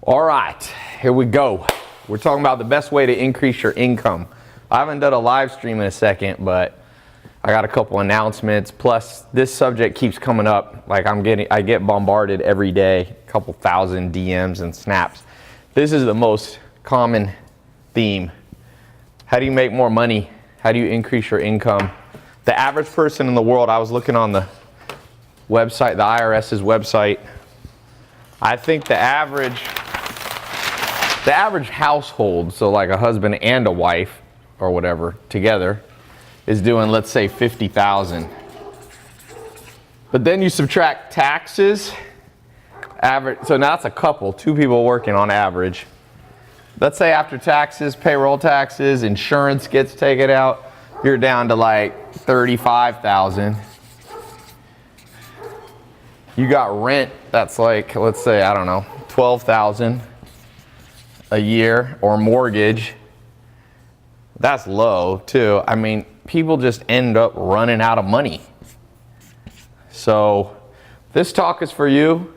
All right, here we go. We're talking about the best way to increase your income. I haven't done a live stream in a second, but I got a couple announcements. Plus, this subject keeps coming up. Like I get bombarded every day, a couple thousand DMs and snaps. This is the most common theme. How do you make more money? How do you increase your income? The average person in the world, I was looking on the website, the IRS's website. I think the average household, so like a husband and a wife or whatever together, is doing, let's say, 50,000. But then you subtract taxes, average, so now that's a couple, two people working on average. Let's say after taxes, payroll taxes, insurance gets taken out, you're down to like 35,000. You got rent, that's like, let's say, I don't know, 12,000 a year, or mortgage. That's low too. I mean, people just end up running out of money. So this talk is for you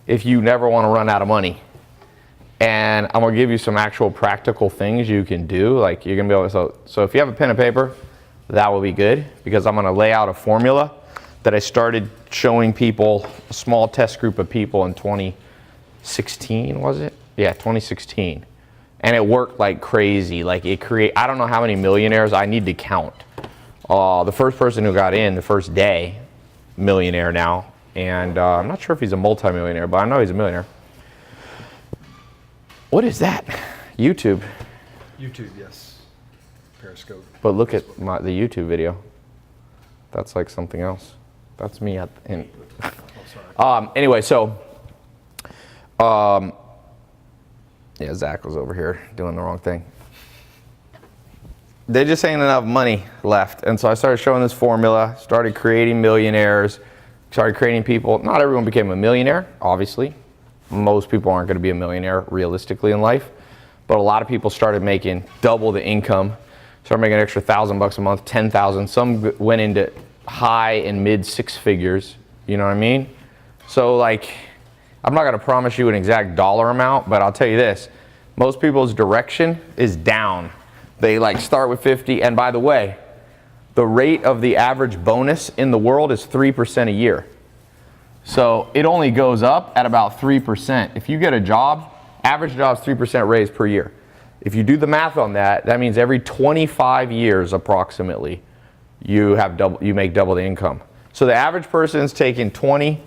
if you never want to run out of money. And I'm gonna give you some actual practical things you can do. Like you're gonna be able to, so if you have a pen and paper, that will be good, because I'm gonna lay out a formula that I started showing people, a small test group of people in 2016, was it? Yeah, 2016. And it worked like crazy. Like I don't know how many millionaires, I need to count. The first person who got in the first day, millionaire now. And I'm not sure if he's a multimillionaire, but I know he's a millionaire. What is that? YouTube. YouTube, yes. Periscope. But look at the YouTube video. That's like something else. That's me at the end. Oh, sorry. Anyway, so, yeah, Zach was over here doing the wrong thing. There just ain't enough money left. And so I started showing this formula, started creating millionaires, started creating people. Not everyone became a millionaire, obviously. Most people aren't going to be a millionaire realistically in life. But a lot of people started making double the income, started making an extra $1,000 a month, 10,000. Some went into high and mid six figures, you know what I mean? So like, I'm not gonna promise you an exact dollar amount, but I'll tell you this, most people's direction is down. They like start with 50, and by the way, the rate of the average bonus in the world is 3% a year. So it only goes up at about 3%. If you get a job, average job is 3% raise per year. If you do the math on that, that means every 25 years approximately, you make double the income. So the average person's taking 20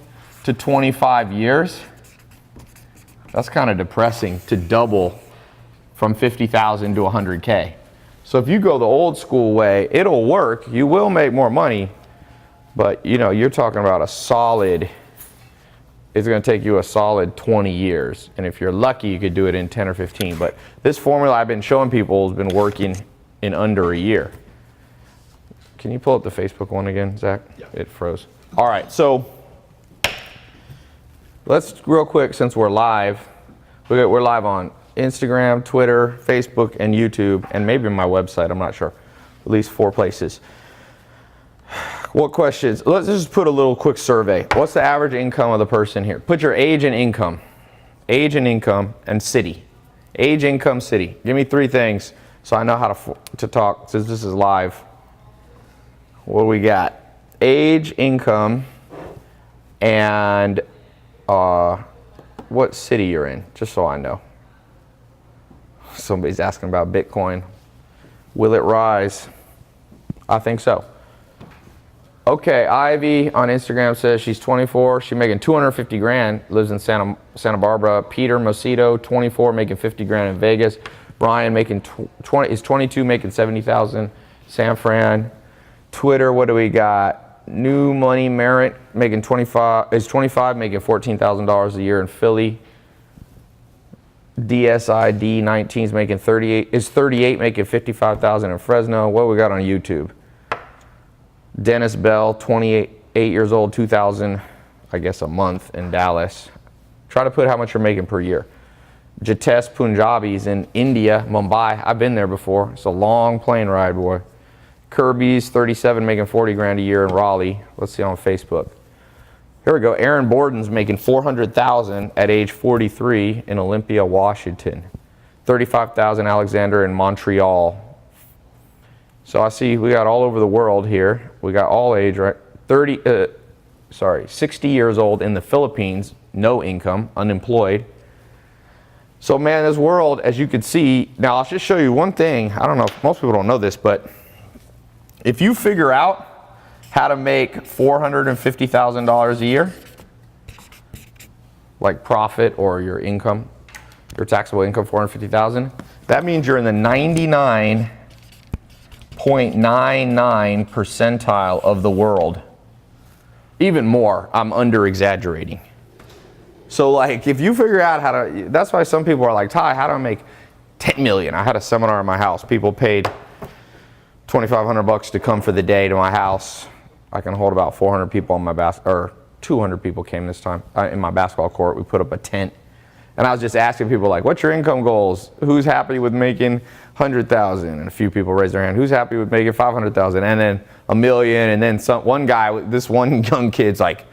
to 25 years. That's kind of depressing to double from 50,000 to 100K. So if you go the old school way, it'll work. You will make more money, but you know, you're talking about it's going to take you a solid 20 years. And if you're lucky, you could do it in 10 or 15. But this formula I've been showing people has been working in under a year. Can you pull up the Facebook one again, Zach? Yeah. It froze. All right, so let's real quick, since we're live, we're live on Instagram, Twitter, Facebook, and YouTube, and maybe my website, I'm not sure. At least 4 places. What questions? Let's just put a little quick survey. What's the average income of the person here? Put your age and income. Age and income and city. Age, income, city. Give me 3 things so I know how to talk, since this is live. What do we got? Age, income, and what city you're in, just so I know. Somebody's asking about Bitcoin. Will it rise? I think so. Okay, Ivy on Instagram says she's 24. She's making 250 grand, lives in Santa Barbara. Peter Mosito, 24, making 50 grand in Vegas. Brian making is 22, making 70,000. San Fran. Twitter, what do we got? New Money Merit making 25, making $14,000 a year in Philly. DSID 19 is making 38, making 55,000 in Fresno. What we got on YouTube? Dennis Bell, 28 years old, 2,000, I guess a month in Dallas. Try to put how much you're making per year. Jitesh Punjabi's in India, Mumbai. I've been there before. It's a long plane ride, boy. Kirby's 37, making 40 grand a year in Raleigh. Let's see on Facebook. Here we go. Aaron Borden's making $400,000 at age 43 in Olympia, Washington. $35,000 Alexander in Montreal. So I see we got all over the world here. We got all age, right? 60 years old in the Philippines, no income, unemployed. So man, this world, as you can see, now I'll just show you one thing. I don't know if most people don't know this, but if you figure out how to make $450,000 a year, like profit or your income, your taxable income, 450,000, that means you're in the 99.99 percentile of the world. Even more, I'm under exaggerating. So like if you figure out how to, that's why some people are like, Ty, how do I make 10 million? I had a seminar in my house. People paid $2,500 to come for the day to my house. I can hold about 400 people on my or 200 people came this time in my basketball court. We put up a tent. And I was just asking people like, what's your income goals? Who's happy with making 100,000? And a few people raised their hand. Who's happy with making 500,000? And then a million. And then one guy, this one young kid's like,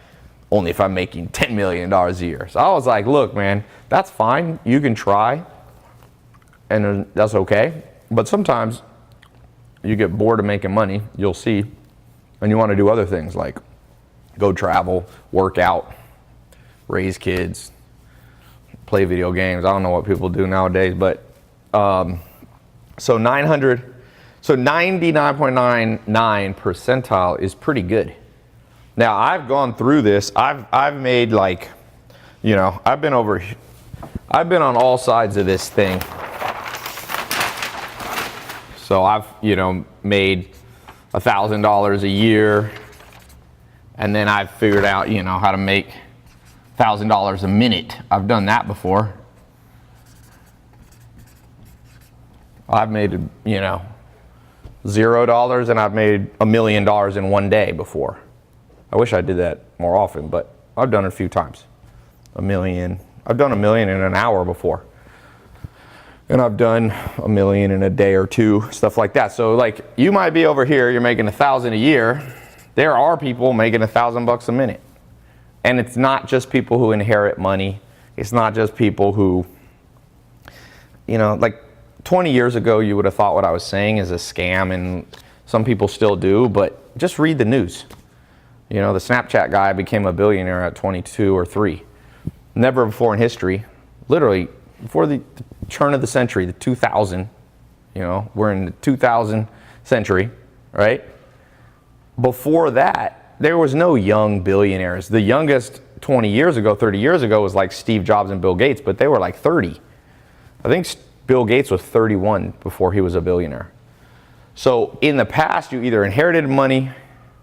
only if I'm making $10 million a year. So I was like, look, man, that's fine. You can try. And that's okay. But sometimes you get bored of making money, you'll see, and you want to do other things like go travel, work out, raise kids, play video games. I don't know what people do nowadays, but so 99.99 percentile is pretty good. Now I've gone through this. I've made like, you know, I've been on all sides of this thing. So I've, you know, made $1,000 a year, and then I've figured out, you know, how to make $1,000 a minute. I've done that before. I've made, you know, $0 and I've made $1 million in one day before. I wish I did that more often, but I've done it a few times. $1 million. I've done $1 million in an hour before. And I've done $1 million in a day or two, stuff like that. So like you might be over here, you're making $1,000 a year. There are people making $1,000 a minute. And it's not just people who inherit money. It's not just people who, you know, like 20 years ago, you would have thought what I was saying is a scam, and some people still do, but just read the news. You know, the Snapchat guy became a billionaire at 22 or 3. Never before in history, literally before the turn of the century, the 2000, you know, we're in the 2000 century, right? Before that, there was no young billionaires. The youngest 20 years ago, 30 years ago was like Steve Jobs and Bill Gates, but they were like 30. I think Bill Gates was 31 before he was a billionaire. So in the past, you either inherited money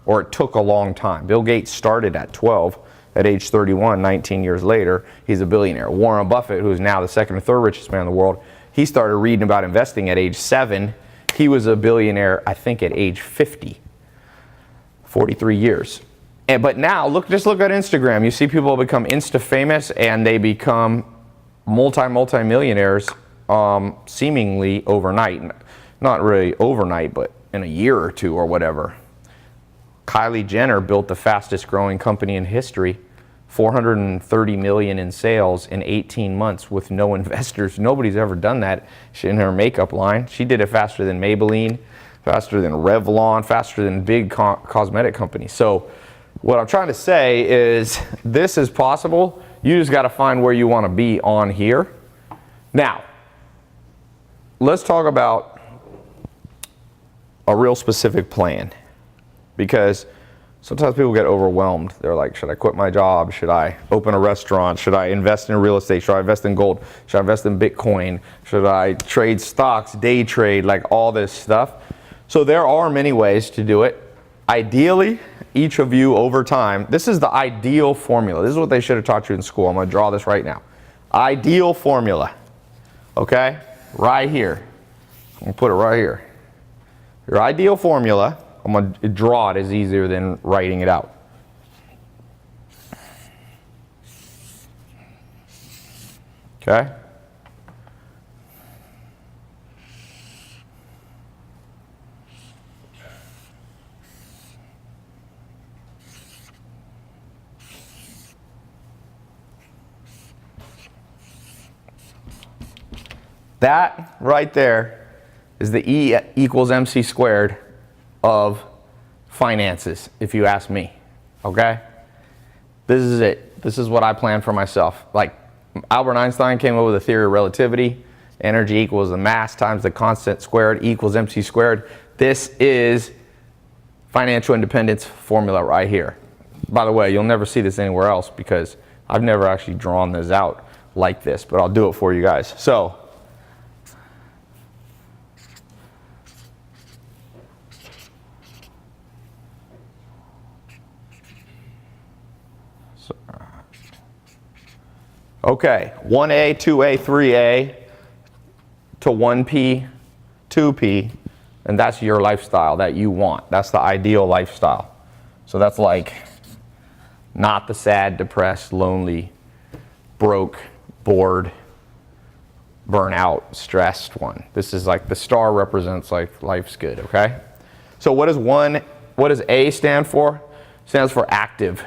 or it took a long time. Bill Gates started at 12. At age 31, 19 years later, he's a billionaire. Warren Buffett, who's now the second or third richest man in the world, he started reading about investing at age 7. He was a billionaire, I think, at age 50. 43 years. But now, just look at Instagram. You see people become Insta-famous and they become multi-millionaires seemingly overnight. Not really overnight, but in a year or two or whatever. Kylie Jenner built the fastest growing company in history, $430 million in sales in 18 months with no investors. Nobody's ever done that. She in her makeup line. She did it faster than Maybelline, faster than Revlon, faster than big cosmetic companies. So what I'm trying to say is this is possible. You just got to find where you want to be on here. Now, let's talk about a real specific plan, because sometimes people get overwhelmed. They're like, should I quit my job? Should I open a restaurant? Should I invest in real estate? Should I invest in gold? Should I invest in Bitcoin? Should I trade stocks, day trade, like all this stuff? So there are many ways to do it. Ideally, each of you over time, this is the ideal formula. This is what they should have taught you in school. I'm going to draw this right now. Ideal formula. Okay? Right here. I'm going to put it right here. Your ideal formula, I'm going to draw it, is easier than writing it out. Okay? That right there is the E equals MC squared of finances, if you ask me, okay? This is it. This is what I plan for myself. Like Albert Einstein came up with a theory of relativity. Energy equals the mass times the constant squared equals MC squared. This is financial independence formula right here. By the way, you'll never see this anywhere else because I've never actually drawn this out like this, but I'll do it for you guys. So, okay, 1A, 2A, 3A to 1P, 2P, and that's your lifestyle that you want. That's the ideal lifestyle. So that's like not the sad, depressed, lonely, broke, bored, burnout, stressed one. This is like the star represents like life's good, okay? So what does A stand for? It stands for active.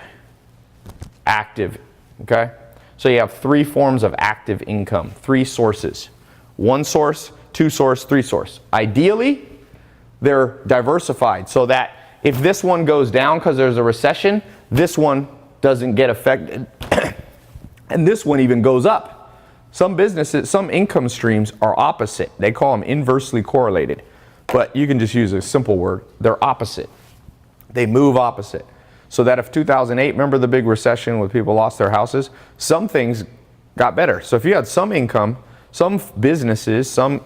Active, okay? So you have 3 forms of active income, 3 sources. 1 source, 2 source, 3 source. Ideally, they're diversified so that if this one goes down because there's a recession, this one doesn't get affected and this one even goes up. Some businesses, some income streams are opposite. They call them inversely correlated, but you can just use a simple word. They're opposite. They move opposite. So that if 2008, remember the big recession when people lost their houses, some things got better. So if you had some income, some businesses, some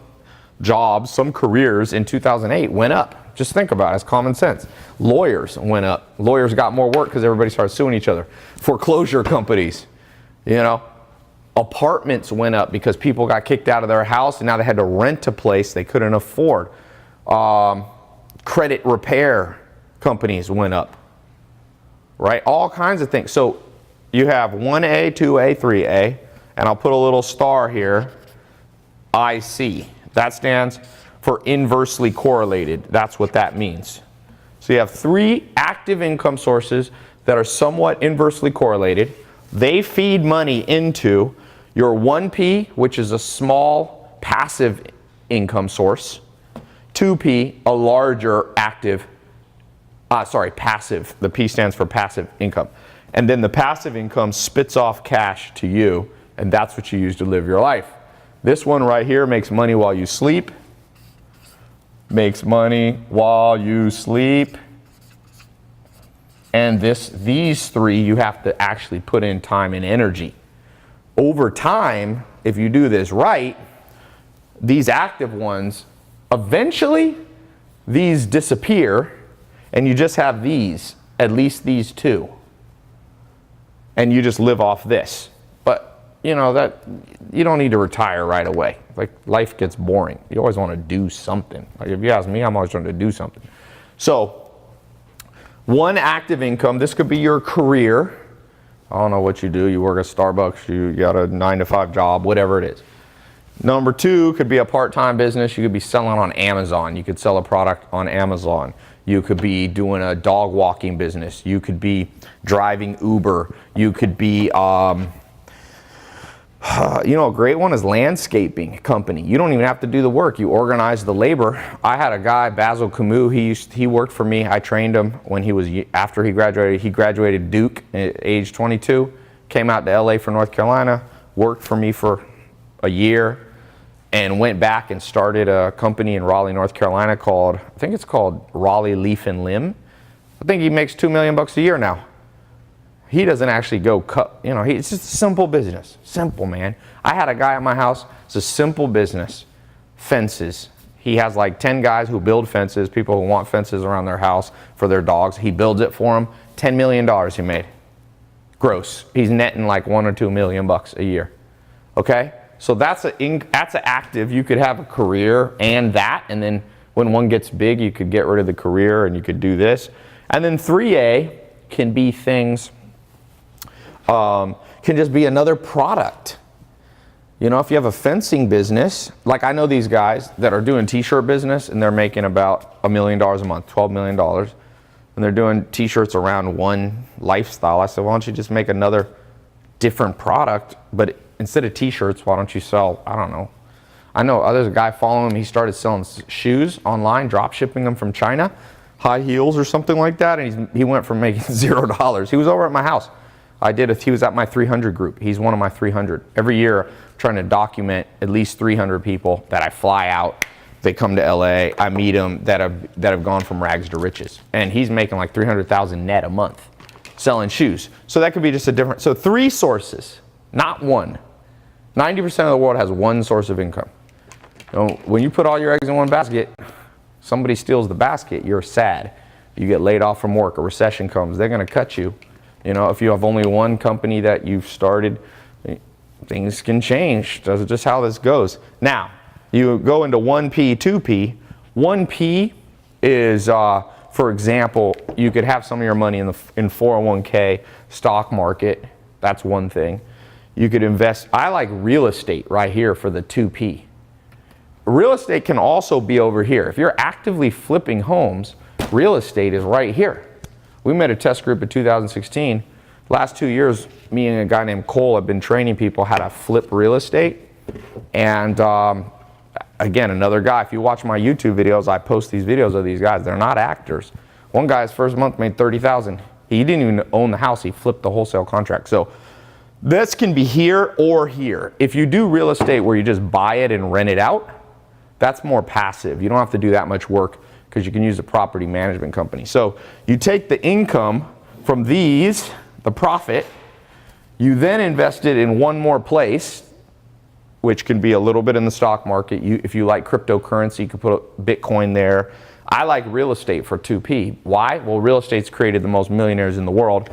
jobs, some careers in 2008 went up. Just think about it, it's common sense. Lawyers went up. Lawyers got more work because everybody started suing each other. Foreclosure companies, you know. Apartments went up because people got kicked out of their house and now they had to rent a place they couldn't afford. Credit repair companies went up, right? All kinds of things. So you have 1A, 2A, 3A, and I'll put a little star here, IC. That stands for inversely correlated. That's what that means. So you have 3 active income sources that are somewhat inversely correlated. They feed money into your 1P, which is a small passive income source, 2P, a larger active, passive. The P stands for passive income. And then the passive income spits off cash to you, and that's what you use to live your life. This one right here makes money while you sleep. Makes money while you sleep. And these 3 you have to actually put in time and energy. Over time, if you do this right, these active ones, eventually these disappear and you just have these, at least these 2. And you just live off this. But you know that you don't need to retire right away. Like life gets boring. You always want to do something. Like if you ask me, I'm always trying to do something. So 1 active income, this could be your career. I don't know what you do. You work at Starbucks, you got a 9-to-5 job, whatever it is. Number 2 could be a part-time business. You could be selling on Amazon. You could sell a product on Amazon. You could be doing a dog walking business. You could be driving Uber. You could be, a great one is landscaping company. You don't even have to do the work. You organize the labor. I had a guy, Basil Camus, he worked for me. I trained him after he graduated. He graduated Duke at age 22, came out to LA for North Carolina, worked for me for a year, and went back and started a company in Raleigh, North Carolina I think it's called Raleigh Leaf and Limb. I think he makes $2 million a year now. He doesn't actually go cut, it's just a simple business. Simple, man. I had a guy at my house, it's a simple business, fences. He has like 10 guys who build fences, people who want fences around their house for their dogs. He builds it for them. $10 million he made. Gross. He's netting like $1 or $2 million a year. Okay? So that's an active. You could have a career and that, and then when one gets big, you could get rid of the career and you could do this. And then 3A can be things, can just be another product. If you have a fencing business, like I know these guys that are doing t-shirt business and they're making about $1 million a month, $12 million, and they're doing t-shirts around one lifestyle. I said, why don't you just make another different product, but instead of t-shirts, why don't you sell, I don't know, I know there's a guy following him. He started selling shoes online, drop shipping them from China, high heels or something like that. And he went from making $0. He was over at my house. He was at my 300 group. He's one of my 300. Every year, I'm trying to document at least 300 people that I fly out. They come to LA. I meet them that have gone from rags to riches. And he's making like 300,000 net a month selling shoes. So that could be just a different. So 3 sources, not one. 90% of the world has one source of income. You know, when you put all your eggs in one basket, somebody steals the basket, you're sad. You get laid off from work, a recession comes, they're going to cut you. You know, if you have only one company that you've started, things can change. That's just how this goes. Now, you go into 1P, 2P. 1P is, for example, you could have some of your money in 401k, stock market. That's one thing. You could invest. I like real estate right here for the 2P. Real estate can also be over here. If you're actively flipping homes, real estate is right here. We made a test group in 2016. Last 2 years, me and a guy named Cole have been training people how to flip real estate. And again, another guy, if you watch my YouTube videos, I post these videos of these guys. They're not actors. One guy, his first month made $30,000. He didn't even own the house. He flipped the wholesale contract. So this can be here or here. If you do real estate where you just buy it and rent it out, that's more passive. You don't have to do that much work because you can use a property management company. So you take the income from these, the profit, you then invest it in one more place, which can be a little bit in the stock market. If you like cryptocurrency, you can put Bitcoin there. I like real estate for 2P. Why? Well, real estate's created the most millionaires in the world.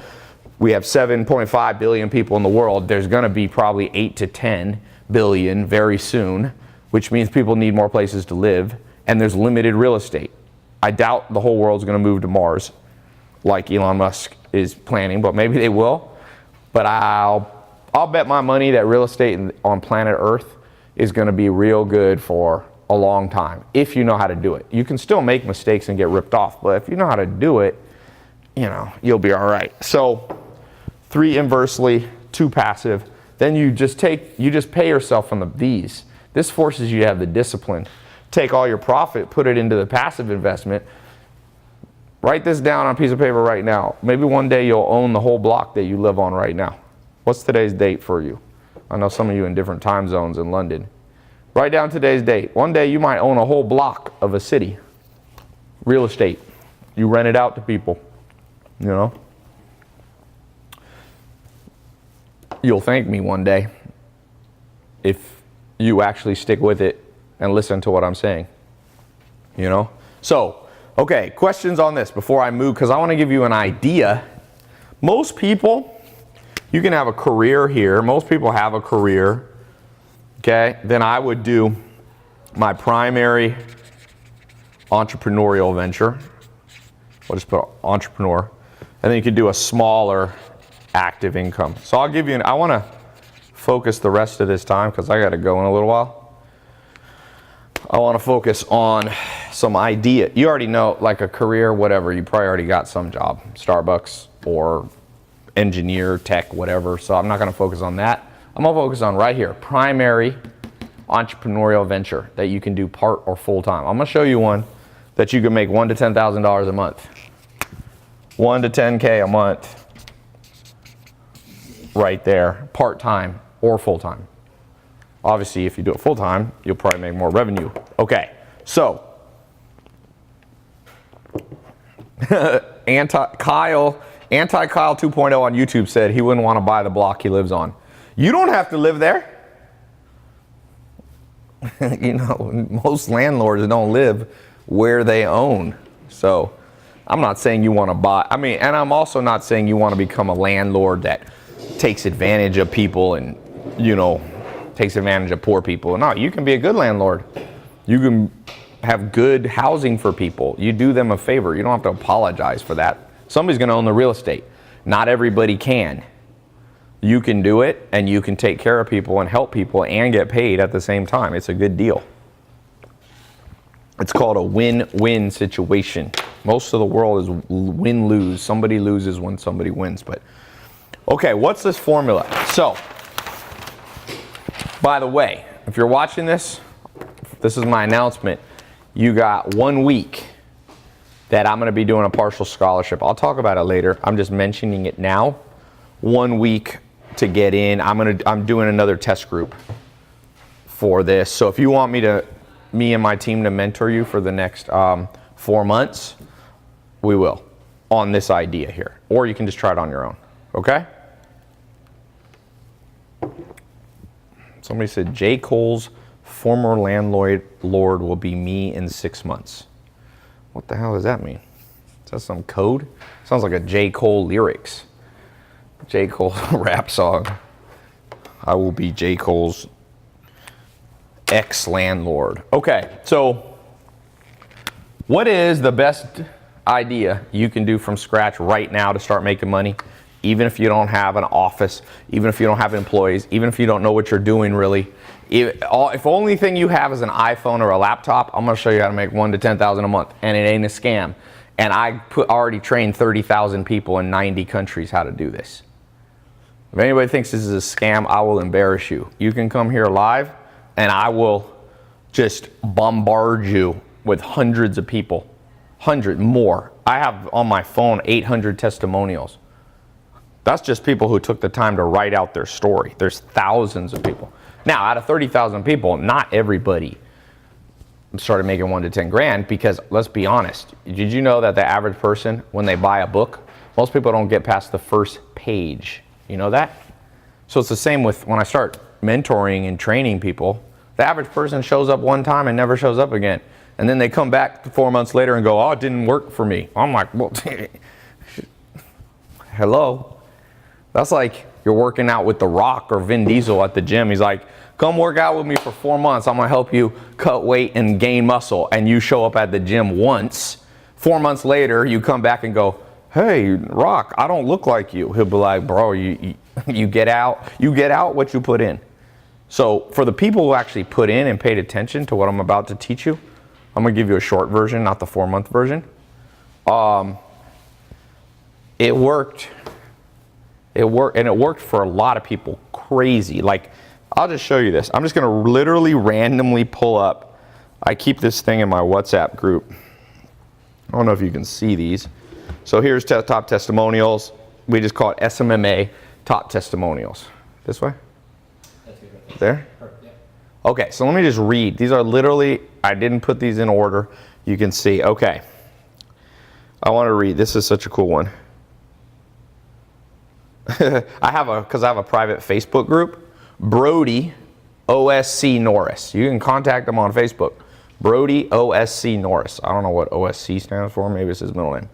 We have 7.5 billion people in the world. There's going to be probably 8 to 10 billion very soon, which means people need more places to live, and there's limited real estate. I doubt the whole world's going to move to Mars like Elon Musk is planning, but maybe they will. But I'll bet my money that real estate on planet Earth is going to be real good for a long time if you know how to do it. You can still make mistakes and get ripped off, but if you know how to do it, you know, you'll be all right. So 3 inversely, 2 passive. Then you just pay yourself from these. This forces you to have the discipline. Take all your profit, put it into the passive investment. Write this down on a piece of paper right now. Maybe one day you'll own the whole block that you live on right now. What's today's date for you? I know some of you in different time zones in London. Write down today's date. One day you might own a whole block of a city. Real estate. You rent it out to people, you know. You'll thank me one day if you actually stick with it and listen to what I'm saying, you know? So, okay, questions on this before I move, because I want to give you an idea. Most people, you can have a career here. Most people have a career, okay? Then I would do my primary entrepreneurial venture. We'll just put entrepreneur. And then you could do a smaller active income. So I'll give you I want to focus the rest of this time because I got to go in a little while. I want to focus on some idea. You already know, like a career, whatever, you probably already got some job, Starbucks or engineer, tech, whatever. So I'm not going to focus on that. I'm going to focus on right here, primary entrepreneurial venture that you can do part or full time. I'm going to show you one that you can make $1,000 to $10,000 a month. 1 to 10K a month right there, part time or full time. Obviously, if you do it full time, you'll probably make more revenue. Okay, so Anti-Kyle 2.0 on YouTube said he wouldn't want to buy the block he lives on. You don't have to live there. You know, most landlords don't live where they own. So I'm not saying you want to buy. I mean, and I'm also not saying you want to become a landlord that takes advantage of people and, you know, takes advantage of poor people. No, you can be a good landlord. You can have good housing for people. You do them a favor. You don't have to apologize for that. Somebody's going to own the real estate. Not everybody can. You can do it, and you can take care of people and help people and get paid at the same time. It's a good deal. It's called a win-win situation. Most of the world is win-lose. Somebody loses when somebody wins. But okay, what's this formula? So, by the way, if you're watching this, this is my announcement. You got 1 week that I'm going to be doing a partial scholarship. I'll talk about it later. I'm just mentioning it now. 1 week to get in. I'm doing another test group for this. So if you want me and my team to mentor you for the next 4 months, we will, on this idea here. Or you can just try it on your own, okay? Somebody said, J. Cole's former landlord will be me in 6 months. What the hell does that mean? Is that some code? Sounds like a J. Cole lyrics. J. Cole rap song. I will be J. Cole's ex-landlord. Okay, so what is the best idea you can do from scratch right now to start making money? Even if you don't have an office, even if you don't have employees, even if you don't know what you're doing really. If only thing you have is an iPhone or a laptop, I'm gonna show you how to make $1,000 to $10,000 a month, and it ain't a scam. And I already trained 30,000 people in 90 countries how to do this. If anybody thinks this is a scam, I will embarrass you. You can come here live, and I will just bombard you with hundreds of people, more. I have on my phone 800 testimonials. That's just people who took the time to write out their story. There's thousands of people. Now, out of 30,000 people, not everybody started making 1 to 10 grand, because let's be honest. Did you know that the average person, when they buy a book, most people don't get past the first page? You know that? So it's the same with when I start mentoring and training people. The average person shows up one time and never shows up again. And then they come back 4 months later and go, oh, it didn't work for me. I'm like, well, hello? That's like you're working out with The Rock or Vin Diesel at the gym. He's like, come work out with me for 4 months. I'm going to help you cut weight and gain muscle. And you show up at the gym once. 4 months later, you come back and go, hey, Rock, I don't look like you. He'll be like, bro, you get out what you put in. So for the people who actually put in and paid attention to what I'm about to teach you, I'm going to give you a short version, not the 4-month version. It worked. It worked for a lot of people. Crazy. Like, I'll just show you this. I'm just going to literally randomly pull up. I keep this thing in my WhatsApp group. I don't know if you can see these. So here's top testimonials. We just call it SMMA, top testimonials. This way? That's good right there. There? Yeah. Okay, so let me just read. These are literally, I didn't put these in order. You can see. Okay. I want to read. This is such a cool one. I have a private Facebook group, Brody OSC Norris. You can contact him on Facebook, Brody OSC Norris. I don't know what OSC stands for. Maybe it's his middle name.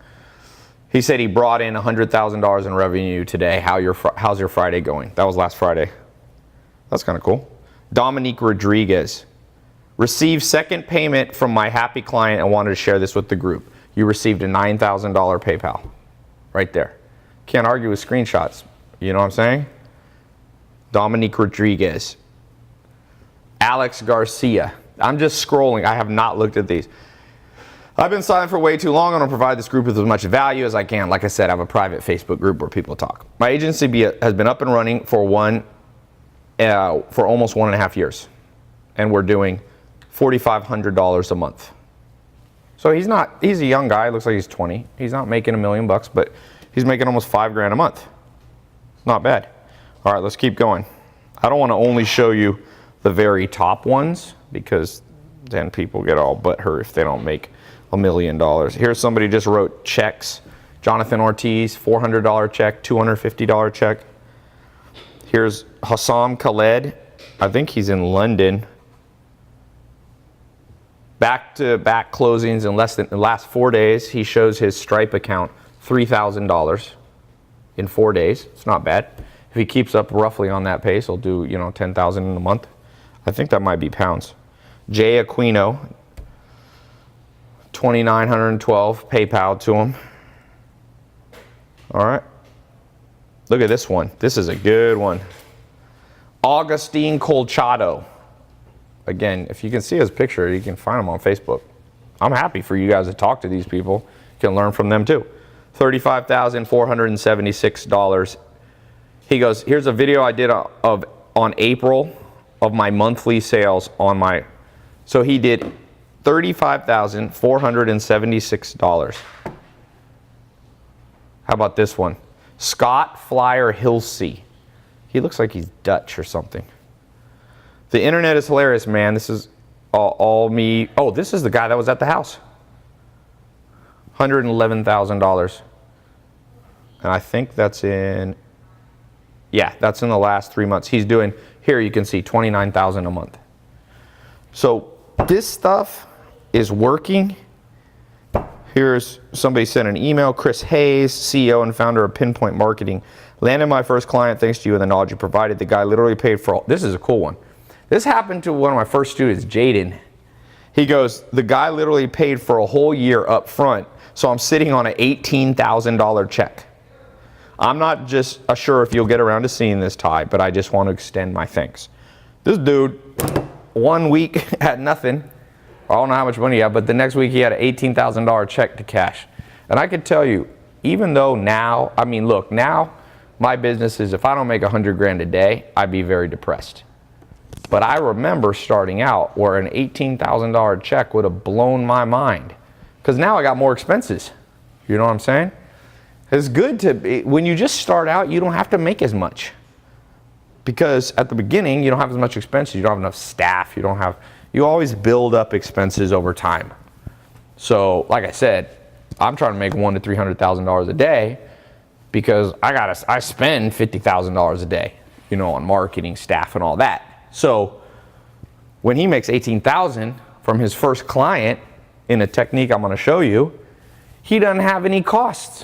He said he brought in $100,000 in revenue today. How's your Friday going? That was last Friday. That's kind of cool. Dominique Rodriguez. Received second payment from my happy client and wanted to share this with the group. You received a $9,000 PayPal. Right there. Can't argue with screenshots. You know what I'm saying? Dominique Rodriguez. Alex Garcia. I'm just scrolling. I have not looked at these. I've been silent for way too long. I'm going to provide this group with as much value as I can. Like I said, I have a private Facebook group where people talk. My agency has been up and running for almost 1.5 years. And we're doing $4,500 a month. So he's a young guy. Looks like he's 20. He's not making $1 million bucks, but he's making almost $5,000 a month. Not bad. All right, let's keep going. I don't want to only show you the very top ones, because then people get all butthurt if they don't make $1 million. Here's somebody just wrote checks. Jonathan Ortiz, $400 check, $250 check. Here's Hassam Khaled. I think he's in London. Back-to-back closings in the last 4 days. He shows his Stripe account, $3,000 in 4 days. It's not bad. If he keeps up roughly on that pace, he'll do, $10,000 in a month. I think that might be pounds. Jay Aquino, $2,912 PayPal to him. All right. Look at this one. This is a good one. Augustine Colchado. Again, if you can see his picture, you can find him on Facebook. I'm happy for you guys to talk to these people. You can learn from them too. $35,476. He goes, here's a video I did on April of my monthly sales on my So he did $35,476. How about this one? Scott Flyer Hilsey. He looks like he's Dutch or something. The internet is hilarious, man. This is all me. Oh, this is the guy that was at the house. $111,000. And I think that's in, yeah, that's in the last 3 months. He's doing, here you can see $29,000 a month. So this stuff is working. Here's somebody sent an email. Chris Hayes, CEO and founder of Pinpoint Marketing. Landed my first client thanks to you and the knowledge you provided. The guy literally paid for all. This is a cool one. This happened to one of my first students, Jaden. He goes, the guy literally paid for a whole year up front. So I'm sitting on an $18,000 check. I'm not just sure if you'll get around to seeing this, Ty, but I just want to extend my thanks. This dude, 1 week had nothing. I don't know how much money he had, but the next week he had an $18,000 check to cash. And I could tell you, even though now, I mean, look, now my business is, if I don't make 100 grand a day, I'd be very depressed. But I remember starting out where an $18,000 check would have blown my mind. Because now I got more expenses. You know what I'm saying? It's good to be, when you just start out, you don't have to make as much. Because at the beginning, you don't have as much expenses. You don't have enough staff. You always build up expenses over time. So, like I said, I'm trying to make $100,000 to $300,000 a day because I spend $50,000 a day, you know, on marketing, staff, and all that. So, when he makes $18,000 from his first client in a technique I'm going to show you, he doesn't have any costs.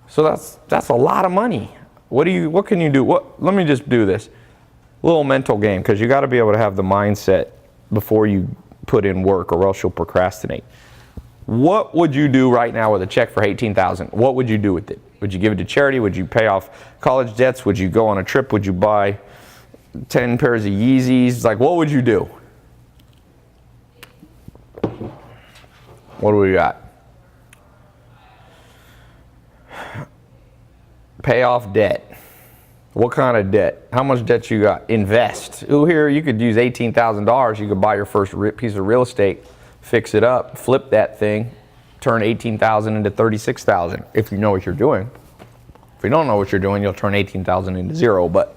So that's a lot of money. What can you do? Let me just do this. Little mental game, because you got to be able to have the mindset before you put in work, or else you'll procrastinate. What would you do right now with a check for $18,000? What would you do with it? Would you give it to charity? Would you pay off college debts? Would you go on a trip? Would you buy 10 pairs of Yeezys? Like, what would you do? What do we got? Pay off debt. What kind of debt? How much debt you got? Invest. Ooh, here you could use $18,000. You could buy your first piece of real estate, fix it up, flip that thing, turn $18,000 into $36,000 if you know what you're doing. If you don't know what you're doing, you'll turn $18,000 into zero. But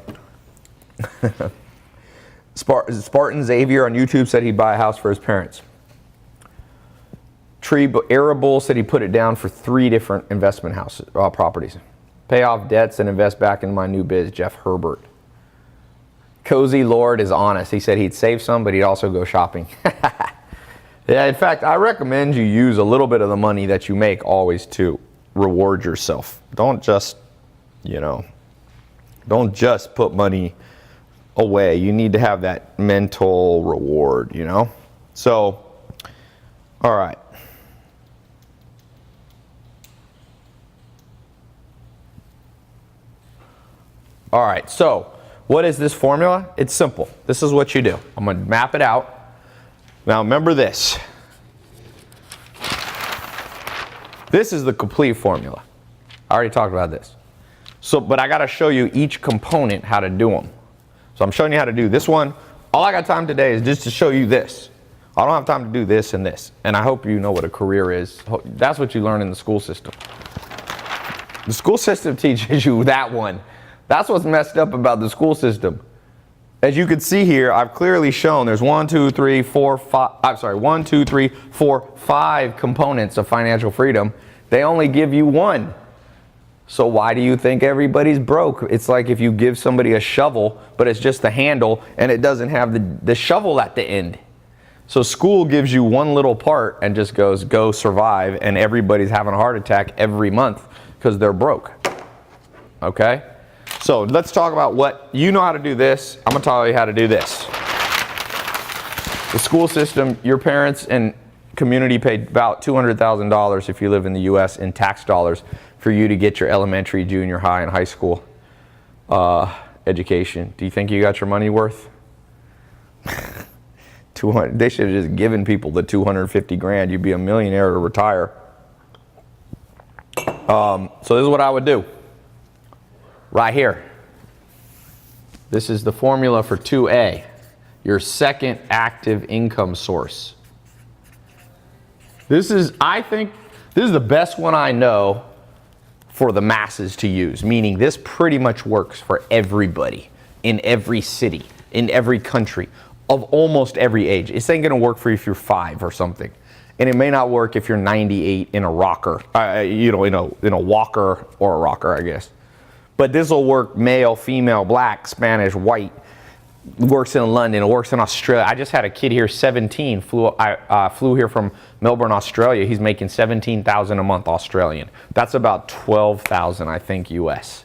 Spartan Xavier on YouTube said he'd buy a house for his parents. Arable said he put it down for 3 different investment properties. Pay off debts and invest back in my new biz, Jeff Herbert. Cozy Lord is honest. He said he'd save some, but he'd also go shopping. Yeah, in fact, I recommend you use a little bit of the money that you make always to reward yourself. Don't just, don't just put money away. You need to have that mental reward, So, all right. All right, so what is this formula? It's simple. This is what you do. I'm going to map it out. Now remember this. This is the complete formula. I already talked about this. So, but I got to show you each component how to do them. So I'm showing you how to do this one. All I got time today is just to show you this. I don't have time to do this and this. And I hope you know what a career is. That's what you learn in the school system. The school system teaches you that one. That's what's messed up about the school system. As you can see here, I've clearly shown there's 5 components of financial freedom. They only give you one. So why do you think everybody's broke? It's like if you give somebody a shovel, but it's just the handle and it doesn't have the shovel at the end. So school gives you one little part and just goes, go survive, and everybody's having a heart attack every month because they're broke. Okay? So let's talk about what, you know how to do this. I'm going to tell you how to do this. The school system, your parents and community paid about $200,000 if you live in the U.S. in tax dollars for you to get your elementary, junior high, and high school education. Do you think you got your money worth? They should have just given people the 250 grand. You'd be a millionaire to retire. So this is what I would do. Right here. This is the formula for 2A. Your second active income source. I think this is the best one I know for the masses to use, meaning this pretty much works for everybody in every city, in every country, of almost every age. This ain't gonna work for you if you're 5 or something. And it may not work if you're 98 in a rocker, in a walker or a rocker, I guess. But this will work male, female, black, Spanish, white. It works in London, it works in Australia. I just had a kid here, 17, flew here from Melbourne, Australia. He's making $17,000 a month Australian. That's about $12,000, I think, US.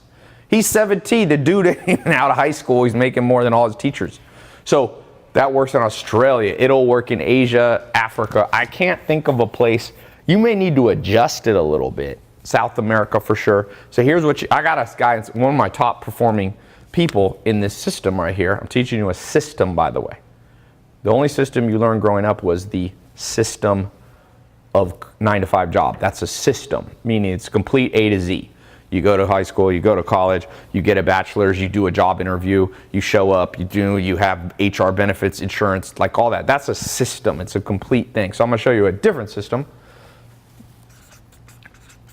He's 17, the dude ain't even out of high school. He's making more than all his teachers. So that works in Australia. It'll work in Asia, Africa. I can't think of a place. You may need to adjust it a little bit. South America for sure. So here's what I got a guy, one of my top performing people in this system right here. I'm teaching you a system, by the way. The only system you learned growing up was the system of 9-to-5 job. That's a system, meaning it's complete A to Z. You go to high school, you go to college, you get a bachelor's, you do a job interview, you show up, you have HR benefits, insurance, like all that. That's a system. It's a complete thing. So I'm going to show you a different system.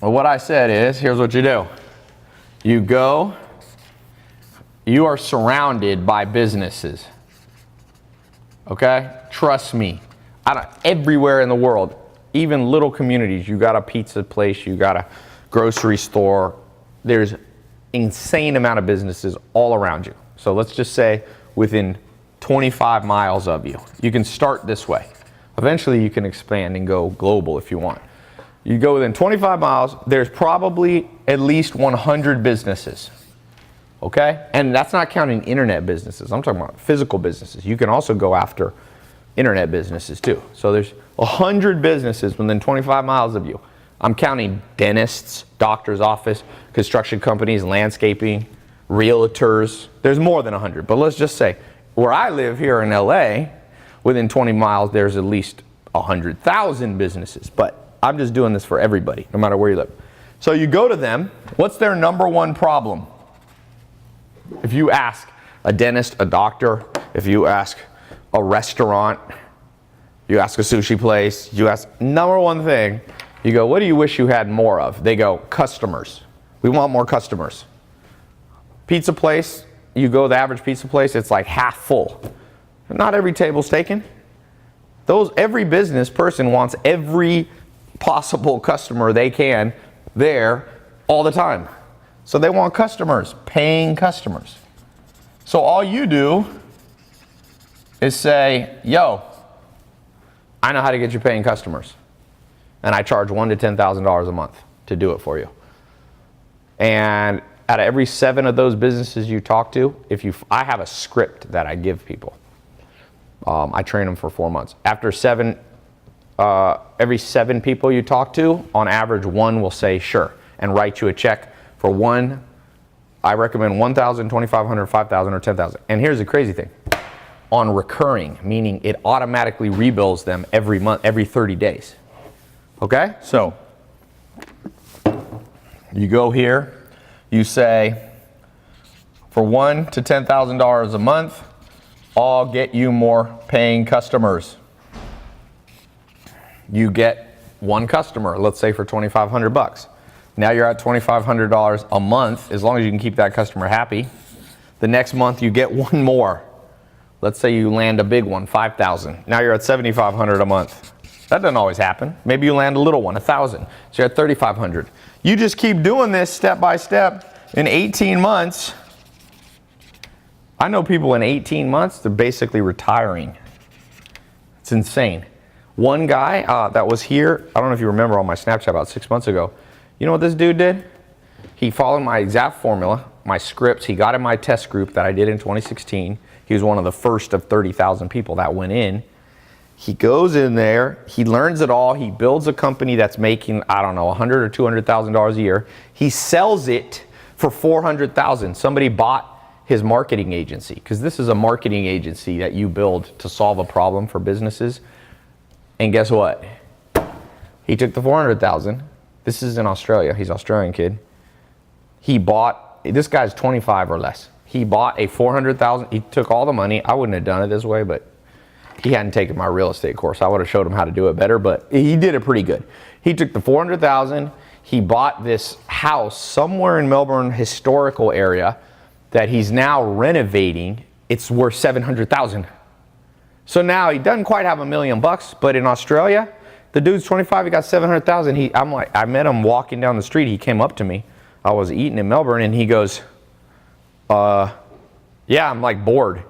Well, what I said is, here's what you do. You go, you are surrounded by businesses. Okay? Trust me. Everywhere in the world, even little communities, you got a pizza place, you got a grocery store, there's insane amount of businesses all around you. So let's just say within 25 miles of you. You can start this way. Eventually you can expand and go global if you want. You go within 25 miles, there's probably at least 100 businesses. Okay? And that's not counting internet businesses. I'm talking about physical businesses. You can also go after internet businesses too. So there's 100 businesses within 25 miles of you. I'm counting dentists, doctor's office, construction companies, landscaping, realtors. There's more than 100, but let's just say where I live here in LA, within 20 miles, there's at least 100,000 businesses. But I'm just doing this for everybody, no matter where you live. So you go to them. What's their number one problem? If you ask a dentist, a doctor, if you ask a restaurant, you ask a sushi place, you ask number one thing, you go, what do you wish you had more of? They go, customers. We want more customers. Pizza place, you go to the average pizza place, it's like half full. Not every table's taken. Every business person wants every possible customer they can there all the time. So they want customers, paying customers. So all you do is say, yo, I know how to get you paying customers. And I charge $1,000 to $10,000 a month to do it for you. And out of every 7 of those businesses you talk to, I have a script that I give people. I train them for 4 months. After every 7 people you talk to, on average, 1 will say sure and write you a check for one. I recommend $1,000, $2,500, $5,000, or $10,000. And here's the crazy thing. On recurring, meaning it automatically rebills them every month, every 30 days. Okay? So you go here, you say, for $1,000 to $10,000 a month, I'll get you more paying customers. You get 1 customer, let's say for $2,500. Now you're at $2,500 a month, as long as you can keep that customer happy. The next month you get 1 more. Let's say you land a big one, $5,000. Now you're at $7,500 a month. That doesn't always happen. Maybe you land a little one, $1,000. So you're at $3,500. You just keep doing this step by step. In 18 months, I know people in 18 months, they're basically retiring. It's insane. One guy that was here, I don't know if you remember on my Snapchat about 6 months ago. You know what this dude did? He followed my exact formula, my scripts. He got in my test group that I did in 2016. He was one of the first of 30,000 people that went in. He goes in there, he learns it all, he builds a company that's making, I don't know, $100,000 or $200,000 a year. He sells it for $400,000. Somebody bought his marketing agency, because this is a marketing agency that you build to solve a problem for businesses. And guess what? He took the $400,000. This is in Australia. He's an Australian kid. He bought, this guy's 25 or less. He bought a $400,000. He took all the money. I wouldn't have done it this way, but he hadn't taken my real estate course. I would have showed him how to do it better, but he did it pretty good. He took the $400,000. He bought this house somewhere in Melbourne historical area that he's now renovating. It's worth $700,000. So now he doesn't quite have $1 million bucks, but in Australia, the dude's 25. He got 700,000. I met him walking down the street. He came up to me. I was eating in Melbourne, and he goes, "Yeah, I'm like bored."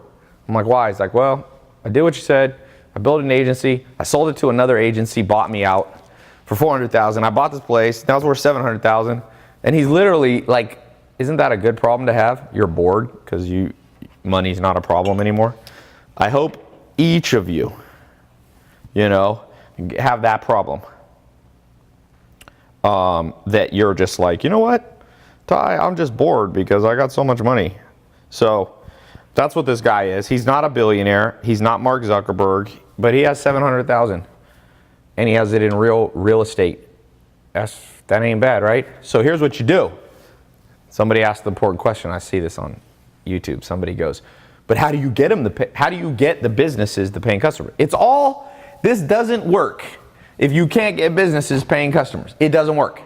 I'm like, "Why?" He's like, "Well, I did what you said. I built an agency. I sold it to another agency, bought me out for $400,000. I bought this place. Now it's worth $700,000." And he's literally like, "Isn't that a good problem to have? You're bored because money's not a problem anymore." I hope each of you, have that problem. That you're just like, you know what, Ty, I'm just bored because I got so much money. So that's what this guy is. He's not a billionaire. He's not Mark Zuckerberg, but he has 700,000, and he has it in real estate. That ain't bad, right? So here's what you do. Somebody asked the important question. I see this on YouTube. Somebody goes, "But how do you get how do you get the businesses the paying customer?" This doesn't work if you can't get businesses paying customers. It doesn't work.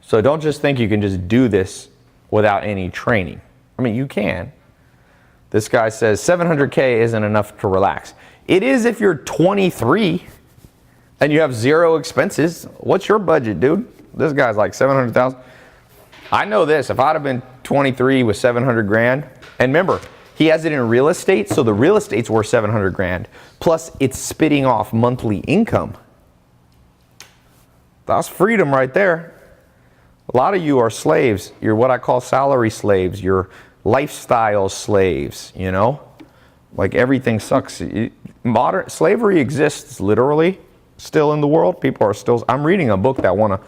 So don't just think you can just do this without any training. I mean, you can. This guy says 700K isn't enough to relax. It is if you're 23 and you have zero expenses. What's your budget, dude? This guy's like 700,000. I know this. If I'd have been 23 with 700 grand, and remember, he has it in real estate, so the real estate's worth 700 grand. Plus, it's spitting off monthly income. That's freedom right there. A lot of you are slaves. You're what I call salary slaves. You're lifestyle slaves, Like everything sucks. Modern slavery exists literally still in the world. People are still. I'm reading a book that won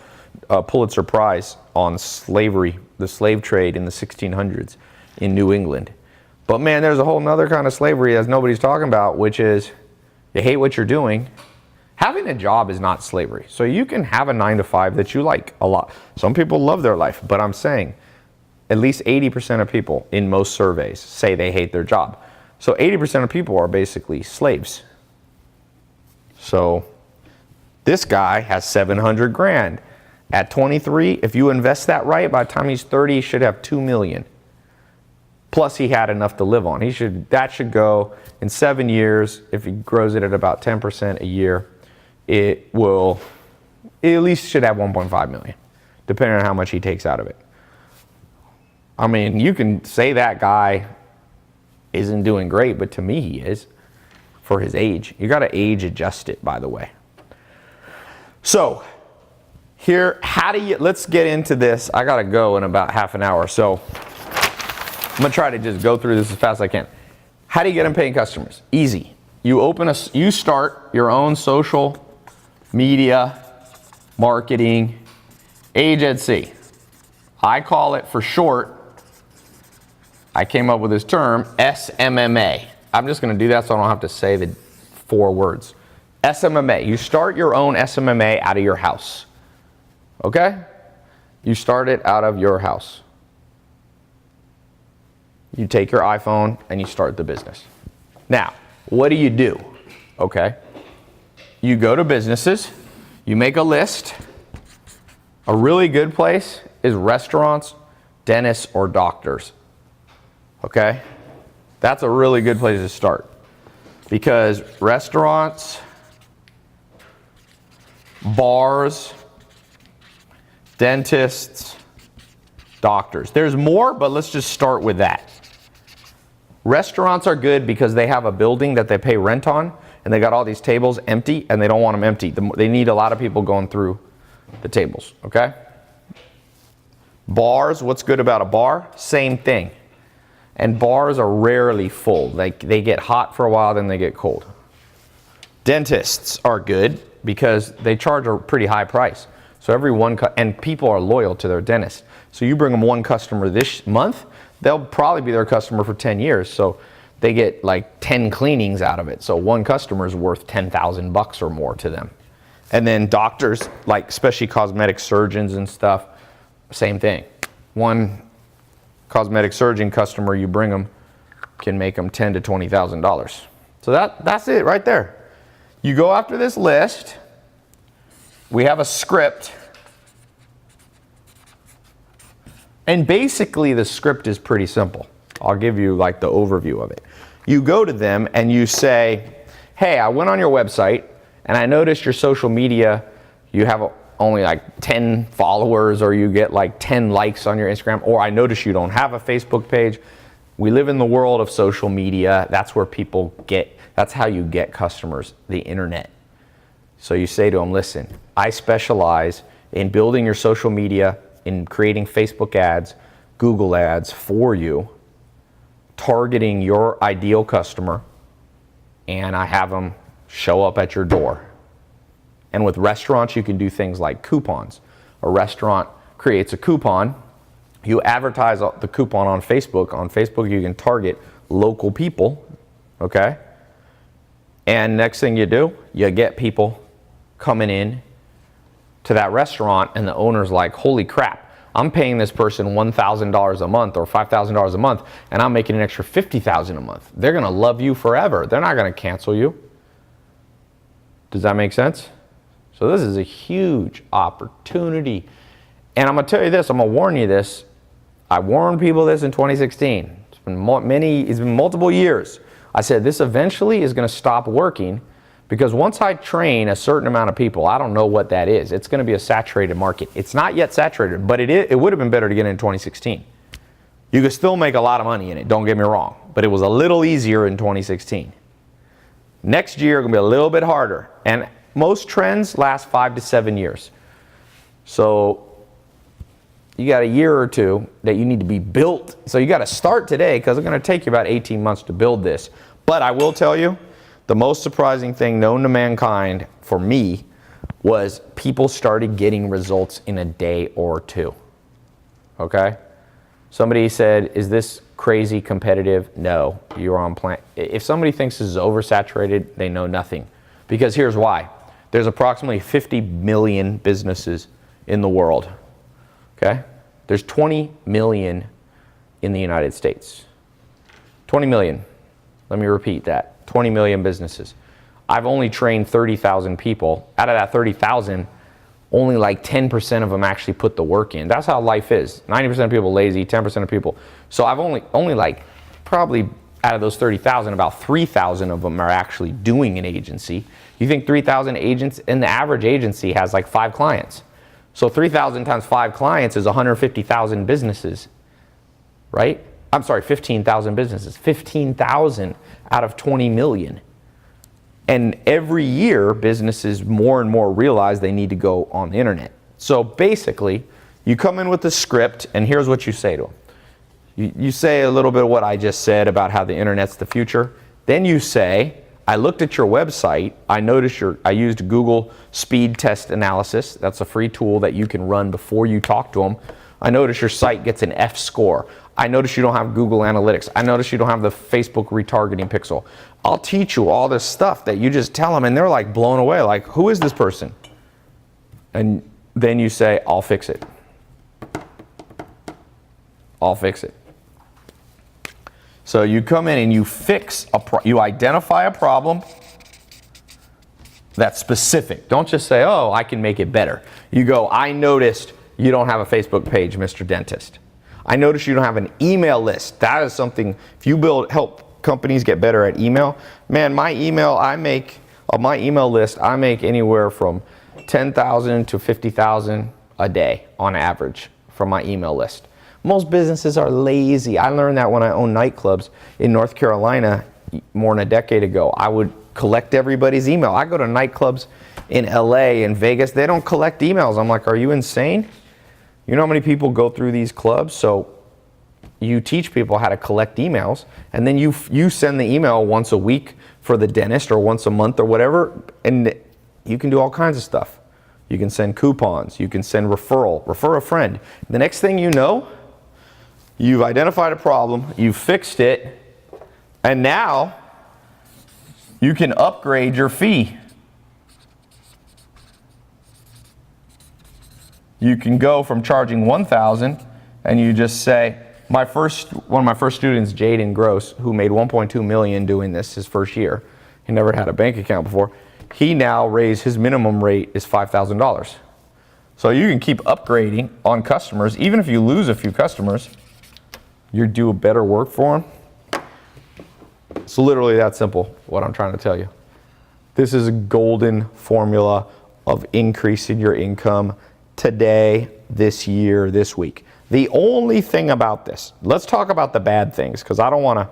a Pulitzer Prize on slavery, the slave trade in the 1600s in New England. But man, there's a whole nother kind of slavery that nobody's talking about, which is you hate what you're doing. Having a job is not slavery. So you can have a 9-to-5 that you like a lot. Some people love their life, but I'm saying at least 80% of people in most surveys say they hate their job. So 80% of people are basically slaves. So this guy has 700 grand. At 23, if you invest that right, by the time he's 30, he should have 2 million. Plus he had enough to live on. That should go in 7 years. If he grows it at about 10% a year, it at least should have 1.5 million, depending on how much he takes out of it. I mean, you can say that guy isn't doing great, but to me he is for his age. You got to age adjust it, by the way. So here, let's get into this. I got to go in about half an hour. So I'm going to try to just go through this as fast as I can. How do you get them paying customers? Easy. You start your own social media marketing agency. I call it for short, I came up with this term, SMMA. I'm just going to do that so I don't have to say the 4 words. SMMA. You start your own SMMA out of your house. Okay? You start it out of your house. You take your iPhone and you start the business. Now, what do? Okay? You go to businesses, you make a list. A really good place is restaurants, dentists, or doctors. Okay? That's a really good place to start. Because restaurants, bars, dentists, doctors. There's more, but let's just start with that. Restaurants are good because they have a building that they pay rent on, and they got all these tables empty, and they don't want them empty. They need a lot of people going through the tables, okay? Bars, what's good about a bar? Same thing. And bars are rarely full. They get hot for a while, then they get cold. Dentists are good because they charge a pretty high price. So and people are loyal to their dentist. So you bring them one customer this month, they'll probably be their customer for 10 years. So they get like 10 cleanings out of it. So one customer is worth $10,000 or more to them. And then doctors, like especially cosmetic surgeons and stuff, same thing. One cosmetic surgeon customer you bring them can make them $10,000 to $20,000. So that's it right there. You go after this list. We have a script. And basically the script is pretty simple. I'll give you like the overview of it. You go to them and you say, hey, I went on your website and I noticed your social media, you have only like 10 followers, or you get like 10 likes on your Instagram, or I noticed you don't have a Facebook page. We live in the world of social media. That's where people get, that's how you get customers, the internet. So you say to them, listen, I specialize in building your social media, in creating Facebook ads, Google ads for you, targeting your ideal customer, and I have them show up at your door. And with restaurants, you can do things like coupons. A restaurant creates a coupon. You advertise the coupon on Facebook. On Facebook, you can target local people, okay? And next thing you do, you get people coming in to that restaurant, and the owner's like, holy crap, I'm paying this person $1,000 a month or $5,000 a month, and I'm making an extra $50,000 a month. They're gonna love you forever. They're not gonna cancel you. Does that make sense? So this is a huge opportunity. And I'm gonna tell you this, I'm gonna warn you this. I warned people this in 2016. It's been multiple years. I said this eventually is gonna stop working, because once I train a certain amount of people, I don't know what that is. It's gonna be a saturated market. It's not yet saturated, but it would have been better to get in 2016. You could still make a lot of money in it, don't get me wrong, but it was a little easier in 2016. Next year, gonna be a little bit harder. And most trends last 5 to 7 years. So you got a year or two that you need to be built. So you got to start today, because it's going to take you about 18 months to build this. But I will tell you, the most surprising thing known to mankind for me was people started getting results in a day or two. Okay? Somebody said, is this crazy competitive? No, you're on plan. If somebody thinks this is oversaturated, they know nothing. Because here's why. There's approximately 50 million businesses in the world. Okay? There's 20 million in the United States. 20 million. Let me repeat that. 20 million businesses. I've only trained 30,000 people. Out of that 30,000, only like 10% of them actually put the work in. That's how life is. 90% of people lazy, 10% of people. So I've only like probably out of those 30,000, about 3,000 of them are actually doing an agency. You think 3,000 agents, and the average agency has like 5 clients. So 3,000 times 5 clients is 150,000 businesses, right? I'm sorry, 15,000 businesses. 15,000 out of 20 million. And every year, businesses more and more realize they need to go on the internet. So basically, you come in with the script, and here's what you say to them. You say a little bit of what I just said about how the internet's the future. Then you say, I looked at your website, I noticed I used Google speed test analysis. That's a free tool that you can run before you talk to them. I noticed your site gets an F score. I noticed you don't have Google Analytics. I noticed you don't have the Facebook retargeting pixel. I'll teach you all this stuff that you just tell them, and they're like blown away, like, who is this person? And then you say, I'll fix it. I'll fix it. So you come in and you fix you identify a problem that's specific. Don't just say, oh, I can make it better. You go, I noticed you don't have a Facebook page, Mr. Dentist. I noticed you don't have an email list. That is something, if you help companies get better at email, man, my email list, I make anywhere from 10,000 to 50,000 a day on average from my email list. Most businesses are lazy. I learned that when I owned nightclubs in North Carolina more than a decade ago. I would collect everybody's email. I go to nightclubs in LA and Vegas. They don't collect emails. I'm like, are you insane? You know how many people go through these clubs? So you teach people how to collect emails, and then you send the email once a week for the dentist or once a month or whatever, and you can do all kinds of stuff. You can send coupons. You can send refer a friend. The next thing you know, you've identified a problem, you've fixed it, and now you can upgrade your fee. You can go from charging $1,000 and you just say, one of my first students, Jaden Gross, who made 1.2 million doing this his first year. He never had a bank account before. He now raised his minimum rate is $5,000. So you can keep upgrading on customers. Even if you lose a few customers, you do better work for them. It's literally that simple, what I'm trying to tell you. This is a golden formula of increasing your income today, this year, this week. The only thing about this, let's talk about the bad things, because I don't want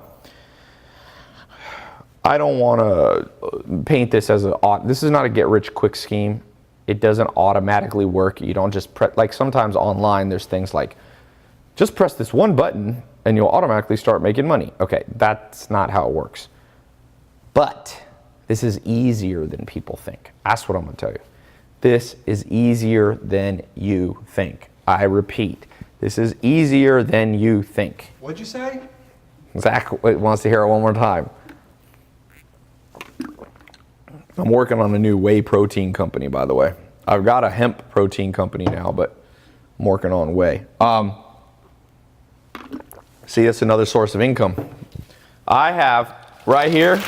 to paint this as this is not a get rich quick scheme. It doesn't automatically work. You don't just press, like sometimes online there's things like, just press this one button and you'll automatically start making money. Okay, that's not how it works. But this is easier than people think. That's what I'm gonna tell you. This is easier than you think. I repeat, this is easier than you think. What'd you say? Zach wants to hear it one more time. I'm working on a new whey protein company, by the way. I've got a hemp protein company now, but I'm working on whey. See, that's another source of income. I have, right here,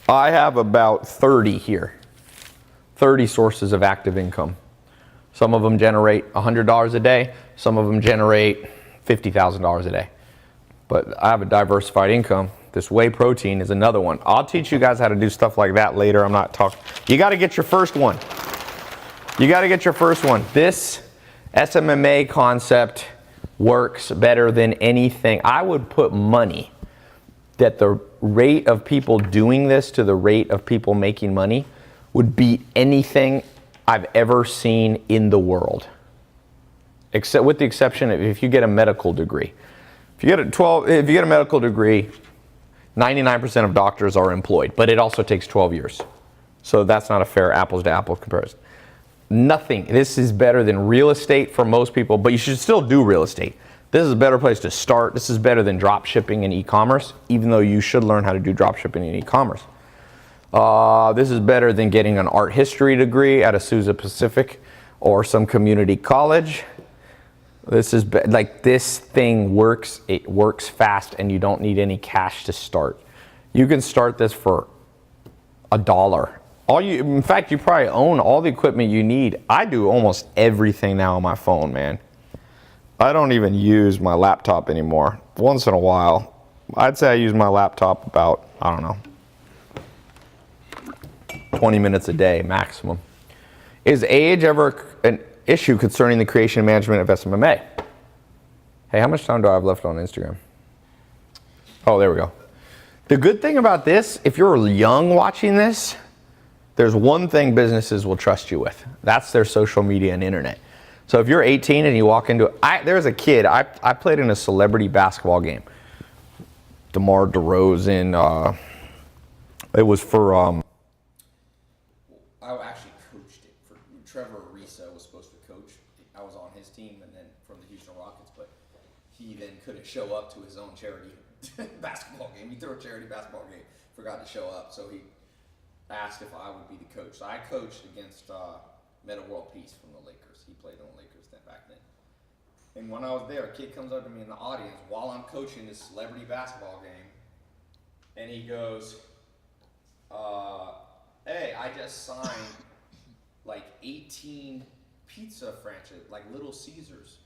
I have about 30 here. 30 sources of active income. Some of them generate $100 a day. Some of them generate $50,000 a day. But I have a diversified income. This whey protein is another one. I'll teach you guys how to do stuff like that later. I'm not talking. You got to get your first one. You got to get your first one. This SMMA concept works better than anything. I would put money that the rate of people doing this to the rate of people making money would beat anything I've ever seen in the world. Except with the exception of if you get a medical degree. If you get a medical degree, 99% of doctors are employed, but it also takes 12 years. So that's not a fair apples to apples comparison. Nothing. This is better than real estate for most people, but you should still do real estate. This is a better place to start. This is better than drop shipping and e-commerce, even though you should learn how to do drop shipping and e-commerce. This is better than getting an art history degree at Azusa Pacific or some community college. This is like, this thing works. It works fast, and you don't need any cash to start. You can start this for $1. In fact, you probably own all the equipment you need. I do almost everything now on my phone, man. I don't even use my laptop anymore. Once in a while, I'd say I use my laptop about, I don't know, 20 minutes a day maximum. Is age ever an issue concerning the creation and management of SMMA? Hey, how much time do I have left on Instagram? Oh, there we go. The good thing about this, if you're young watching this, there's one thing businesses will trust you with. That's their social media and internet. So if you're 18 and you walk into there's a kid, I played in a celebrity basketball game. DeMar DeRozan, it was for, I actually coached it. For Trevor Ariza was supposed to coach. I was on his team and then from the Houston Rockets, but he then couldn't show up to his own charity basketball game. He threw a charity basketball game, forgot to show up, so he asked if I would be the coach. So I coached against Meta World Peace from the Lakers. He played on the Lakers back then. And when I was there, a kid comes up to me in the audience while I'm coaching this celebrity basketball game, and he goes, hey, I just signed like 18 pizza franchise, like Little Caesars.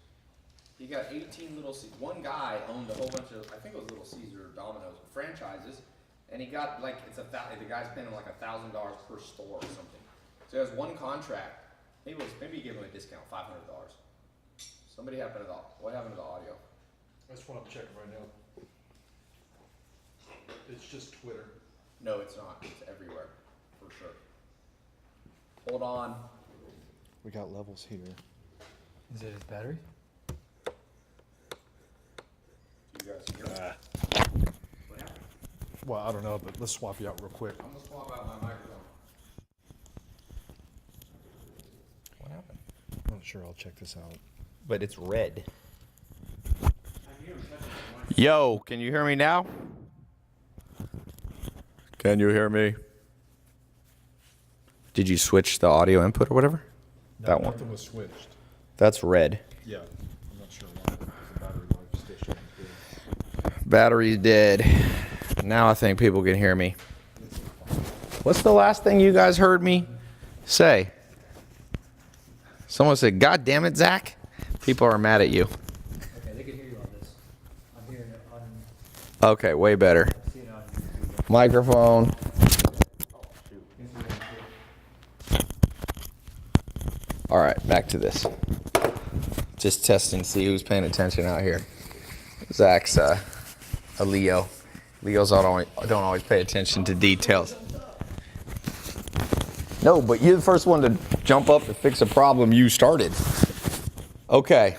He got 18 Little Caesars. One guy owned a whole bunch of, I think it was Little Caesar or Domino's franchises, and he got like, the guy's paying him like $1,000 per store or something. So he has one contract. Maybe he gave him a discount, $500. What happened to the audio? That's what I'm checking right now. It's just Twitter. No, it's not. It's everywhere, for sure. Hold on. We got levels here. Is it his battery? You guys hear me? What happened? Well, I don't know, but let's swap you out real quick. I'm gonna swap out my microphone. What happened? I'm not sure. I'll check this out. But it's red. Yo, can you hear me now? Can you hear me? Did you switch the audio input or whatever? No, that one. Nothing was switched. That's red. Yeah, I'm not sure why. Battery's dead. Now I think people can hear me. What's the last thing you guys heard me say? Someone said, "God damn it, Zach." People are mad at you. Okay, they can hear you on this. I'm hearing it on. Okay, way better. I'm seeing it on YouTube. Microphone. All right, back to this. Just testing, see who's paying attention out here. Zach's a Leo. Leos don't always pay attention to details. No, but you're the first one to jump up to fix a problem you started. Okay.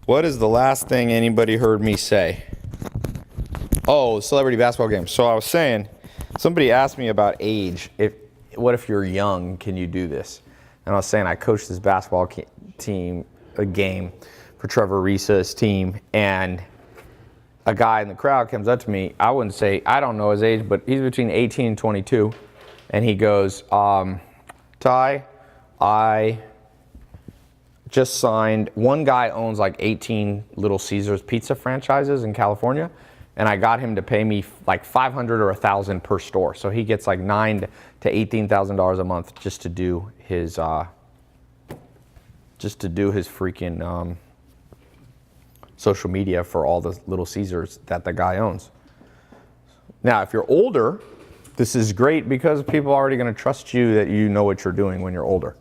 What is the last thing anybody heard me say? Oh, celebrity basketball game. So I was saying, somebody asked me about age. What if you're young? Can you do this? And I was saying I coached this basketball team, a game for Trevor Arisa's team, and a guy in the crowd comes up to me. I wouldn't say, I don't know his age, but he's between 18 and 22. And he goes, Ty, I just signed, one guy owns like 18 Little Caesars pizza franchises in California, and I got him to pay me like $500 or $1,000 per store. So he gets like $9,000 to $18,000 a month just to do his freaking social media for all the Little Caesars that the guy owns. Now, if you're older, this is great because people are already going to trust you that you know what you're doing when you're older.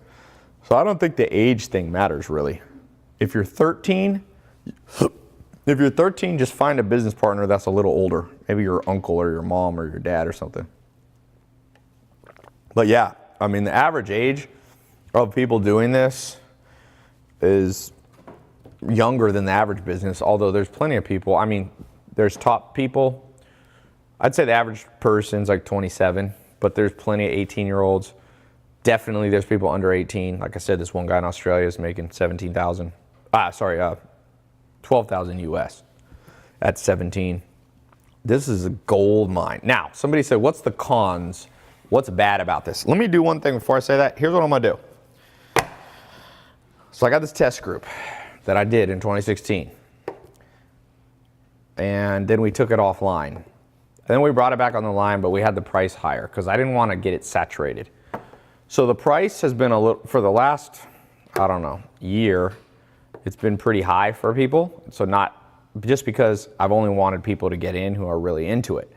So I don't think the age thing matters really. If you're 13, just find a business partner that's a little older. Maybe your uncle or your mom or your dad or something. But yeah, I mean, the average age of people doing this is younger than the average business, although there's plenty of people. I mean, there's top people. I'd say the average person's like 27, but there's plenty of 18-year-olds. Definitely there's people under 18. Like I said, this one guy in Australia is making 12,000 US at 17. This is a gold mine. Now, somebody said, what's the cons? What's bad about this? Let me do one thing before I say that. Here's what I'm gonna do. So I got this test group that I did in 2016. And then we took it offline. And then we brought it back on the line, but we had the price higher because I didn't want to get it saturated. So the price has been a little, for the last, I don't know, year, it's been pretty high for people. So not just because I've only wanted people to get in who are really into it.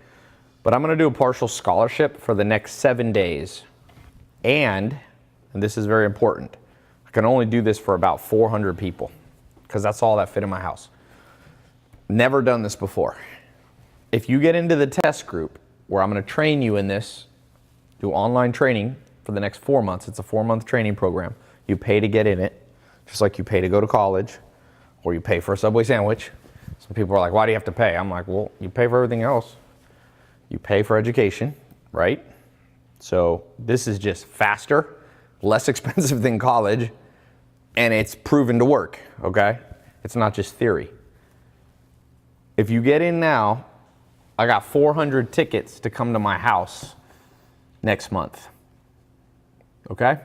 But I'm going to do a partial scholarship for the next 7 days. And this is very important, I can only do this for about 400 people because that's all that fit in my house. Never done this before. If you get into the test group where I'm going to train you in this, do online training for the next 4 months. It's a 4-month training program. You pay to get in it, just like you pay to go to college or you pay for a Subway sandwich. Some people are like, why do you have to pay? I'm like, well, you pay for everything else. You pay for education, right? So this is just faster, less expensive than college, and it's proven to work, okay? It's not just theory. If you get in now, I got 400 tickets to come to my house next month, okay?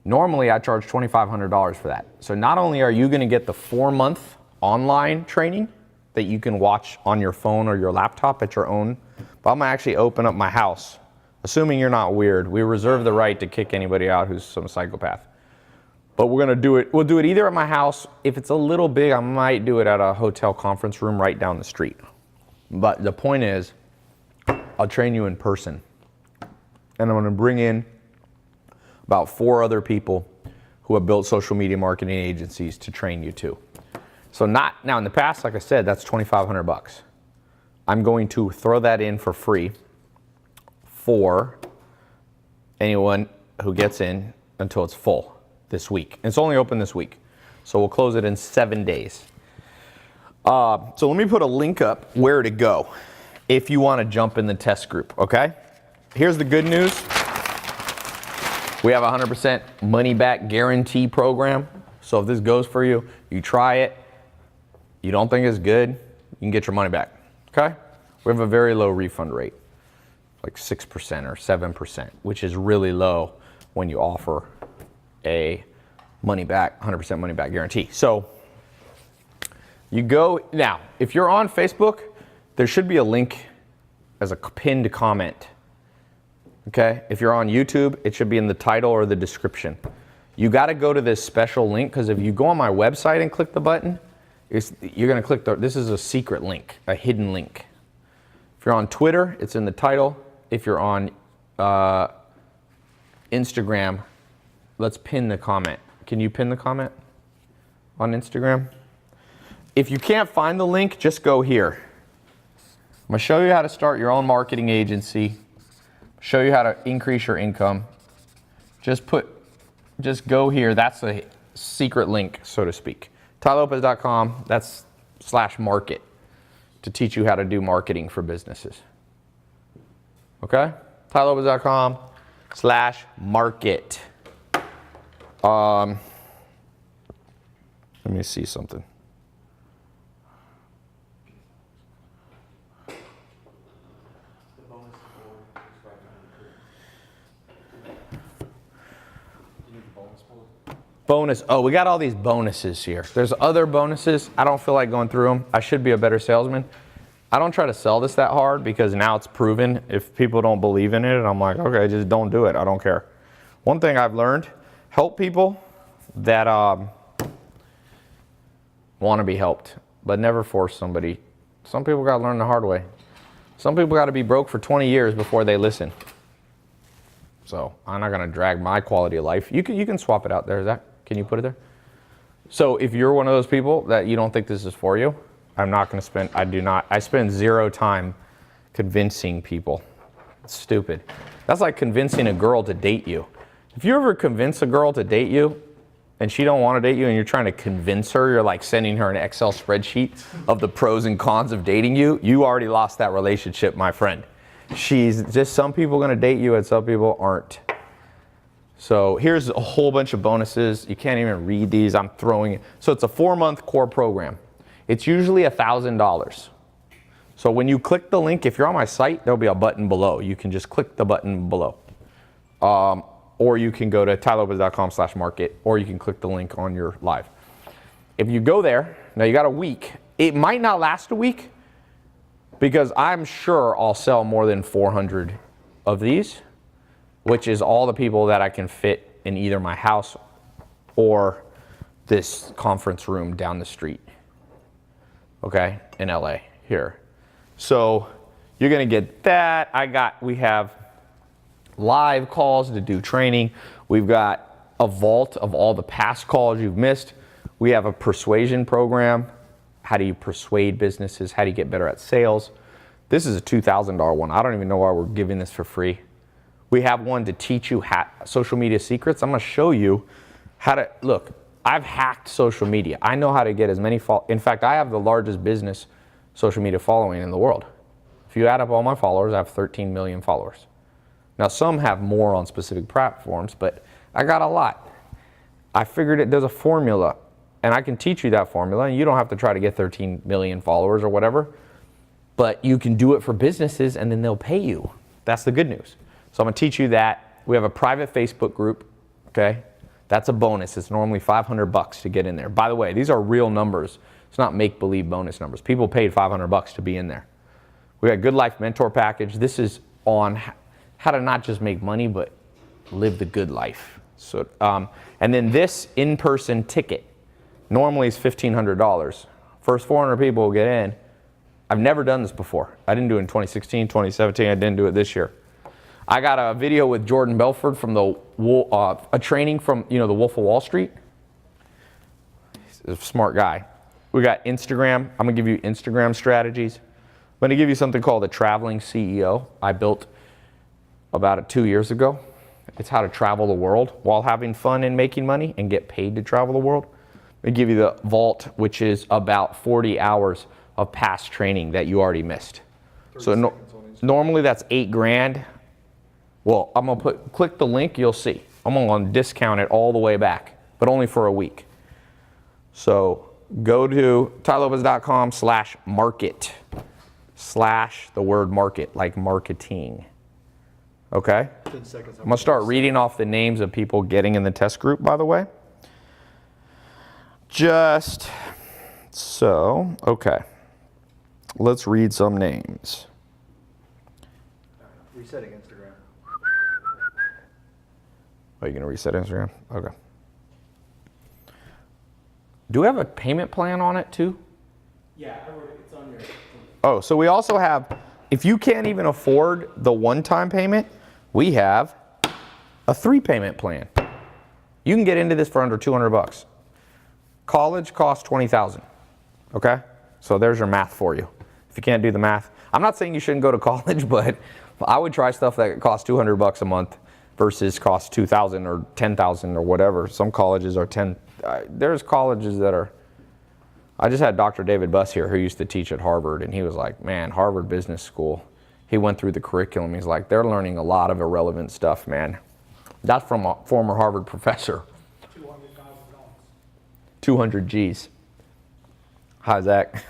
Normally I charge $2,500 for that. So not only are you gonna get the 4-month online training that you can watch on your phone or your laptop at your own, but I'm gonna actually open up my house. Assuming you're not weird, we reserve the right to kick anybody out who's some psychopath. But we're gonna do it, we'll do it either at my house. If it's a little big, I might do it at a hotel conference room right down the street. But the point is, I'll train you in person. And I'm gonna bring in about 4 other people who have built social media marketing agencies to train you too. So now in the past, like I said, that's $2,500. I'm going to throw that in for free for anyone who gets in until it's full this week. And it's only open this week. So we'll close it in 7 days. So let me put a link up where to go if you want to jump in the test group, okay? Here's the good news. We have a 100% money back guarantee program. So if this goes for you, you try it, you don't think it's good, you can get your money back, okay? We have a very low refund rate, like 6% or 7%, which is really low when you offer a money back, 100% money back guarantee. So You go, now, if you're on Facebook, there should be a link as a pinned comment. Okay? If you're on YouTube, it should be in the title or the description. You got to go to this special link, because if you go on my website and click the button, you're going to click this is a secret link, a hidden link. If you're on Twitter, it's in the title. If you're on Instagram, let's pin the comment. Can you pin the comment on Instagram? If you can't find the link, just go here. I'm going to show you how to start your own marketing agency, show you how to increase your income. Just go here. That's a secret link, so to speak. tailopez.com, that's /market to teach you how to do marketing for businesses. Okay? tailopez.com /market. Let me see something. Bonus. Oh, we got all these bonuses here. There's other bonuses. I don't feel like going through them. I should be a better salesman. I don't try to sell this that hard because now it's proven. If people don't believe in it, I'm like, okay, just don't do it. I don't care. One thing I've learned, help people that want to be helped, but never force somebody. Some people got to learn the hard way. Some people got to be broke for 20 years before they listen. So I'm not going to drag my quality of life. You can swap it out there, Zach. Can you put it there? So if you're one of those people that you don't think this is for you, I'm not going to spend, I spend 0 time convincing people. It's stupid. That's like convincing a girl to date you. If you ever convince a girl to date you and she don't want to date you and you're trying to convince her, you're like sending her an Excel spreadsheet of the pros and cons of dating you, you already lost that relationship, my friend. She's just, some people are going to date you and some people aren't. So here's a whole bunch of bonuses. You can't even read these. I'm throwing it. So it's a 4-month core program. It's usually $1,000. So when you click the link, if you're on my site, there'll be a button below. You can just click the button below. Or you can go to tailopez.com/market, or you can click the link on your live. If you go there, now you got a week. It might not last a week because I'm sure I'll sell more than 400 of these, which is all the people that I can fit in either my house or this conference room down the street. Okay, in LA here. So you're gonna get that. We have live calls to do training. We've got a vault of all the past calls you've missed. We have a persuasion program. How do you persuade businesses? How do you get better at sales? This is a $2,000 one. I don't even know why we're giving this for free. We have one to teach you social media secrets. I'm gonna show you how to, look, I've hacked social media. I know how to get as many in fact, I have the largest business social media following in the world. If you add up all my followers, I have 13 million followers. Now some have more on specific platforms, but I got a lot. I figured there's a formula, and I can teach you that formula, and you don't have to try to get 13 million followers or whatever, but you can do it for businesses and then they'll pay you. That's the good news. So I'm gonna teach you that. We have a private Facebook group, okay? That's a bonus. It's normally $500 to get in there. By the way, these are real numbers. It's not make-believe bonus numbers. People paid $500 to be in there. We got a Good Life Mentor package. This is on how to not just make money, but live the good life. So, and then this in-person ticket normally is $1,500. First 400 people will get in. I've never done this before. I didn't do it in 2016, 2017. I didn't do it this year. I got a video with Jordan Belford from a training from, the Wolf of Wall Street. He's a smart guy. We got Instagram. I'm gonna give you Instagram strategies. I'm gonna give you something called the Traveling CEO. I built about 2 years ago. It's how to travel the world while having fun and making money and get paid to travel the world. I'm gonna give you the Vault, which is about 40 hours of past training that you already missed. So normally that's $8,000. Well, I'm gonna click the link, you'll see. I'm gonna discount it all the way back, but only for a week. So go to tailopez.com/market, the word market, like marketing. Okay? 10 seconds. I'm gonna start reading off the names of people getting in the test group, by the way. Just So, okay. Let's read some names. Resetting Instagram. Are you going to reset Instagram? Okay. Do we have a payment plan on it too? Yeah, I wrote it. It's on your. Oh, so we also have, if you can't even afford the one-time payment, we have a 3-payment plan. You can get into this for under 200 bucks. College costs 20,000. Okay? So there's your math for you. If you can't do the math, I'm not saying you shouldn't go to college, but I would try stuff that costs 200 bucks a month versus costs 2,000 or 10,000 or whatever. Some colleges are 10. There's colleges that are. I just had Dr. David Buss here who used to teach at Harvard, and he was like, man, Harvard Business School. He went through the curriculum. He's like, they're learning a lot of irrelevant stuff, man. That's from a former Harvard professor. 200 G's. How's that?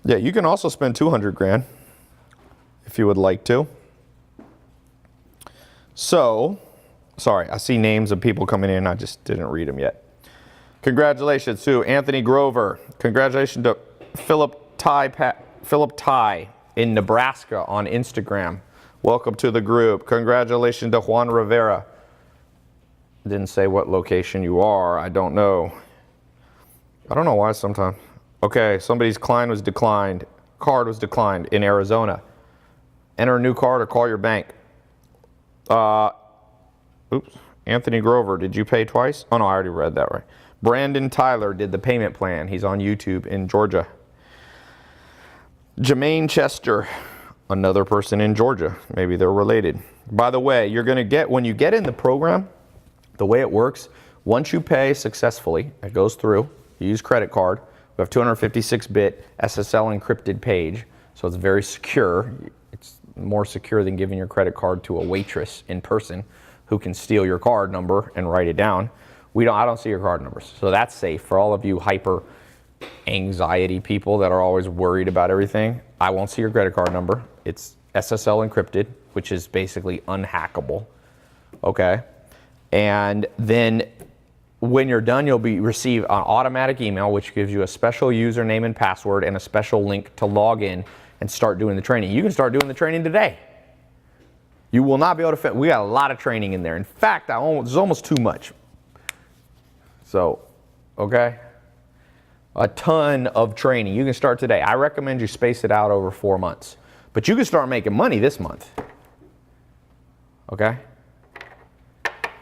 Yeah, you can also spend 200 grand if you would like to. So, sorry, I see names of people coming in. I just didn't read them yet. Congratulations to Anthony Grover. Congratulations to Philip Ty in Nebraska on Instagram. Welcome to the group. Congratulations to Juan Rivera. Didn't say what location you are. I don't know. I don't know why sometimes. Okay, somebody's card was declined in Arizona. Enter a new card or call your bank. Oops. Anthony Grover, did you pay twice? Oh no, I already read that right. Brandon Tyler did the payment plan. He's on YouTube in Georgia. Jermaine Chester, another person in Georgia. Maybe they're related. By the way, you're going to get, when you get in the program, the way it works, once you pay successfully, it goes through, you use credit card. We have 256-bit SSL encrypted page, so it's very secure. It's more secure than giving your credit card to a waitress in person who can steal your card number and write it down. I don't see your card numbers, so that's safe. For all of you hyper anxiety people that are always worried about everything, I won't see your credit card number. It's SSL encrypted, which is basically unhackable. Okay, and then when you're done, you'll receive an automatic email, which gives you a special username and password and a special link to log in and start doing the training. You can start doing the training today. You will not be able to fit. We got a lot of training in there. In fact, there's almost too much. So, okay, a ton of training. You can start today. I recommend you space it out over 4 months, but you can start making money this month. Okay.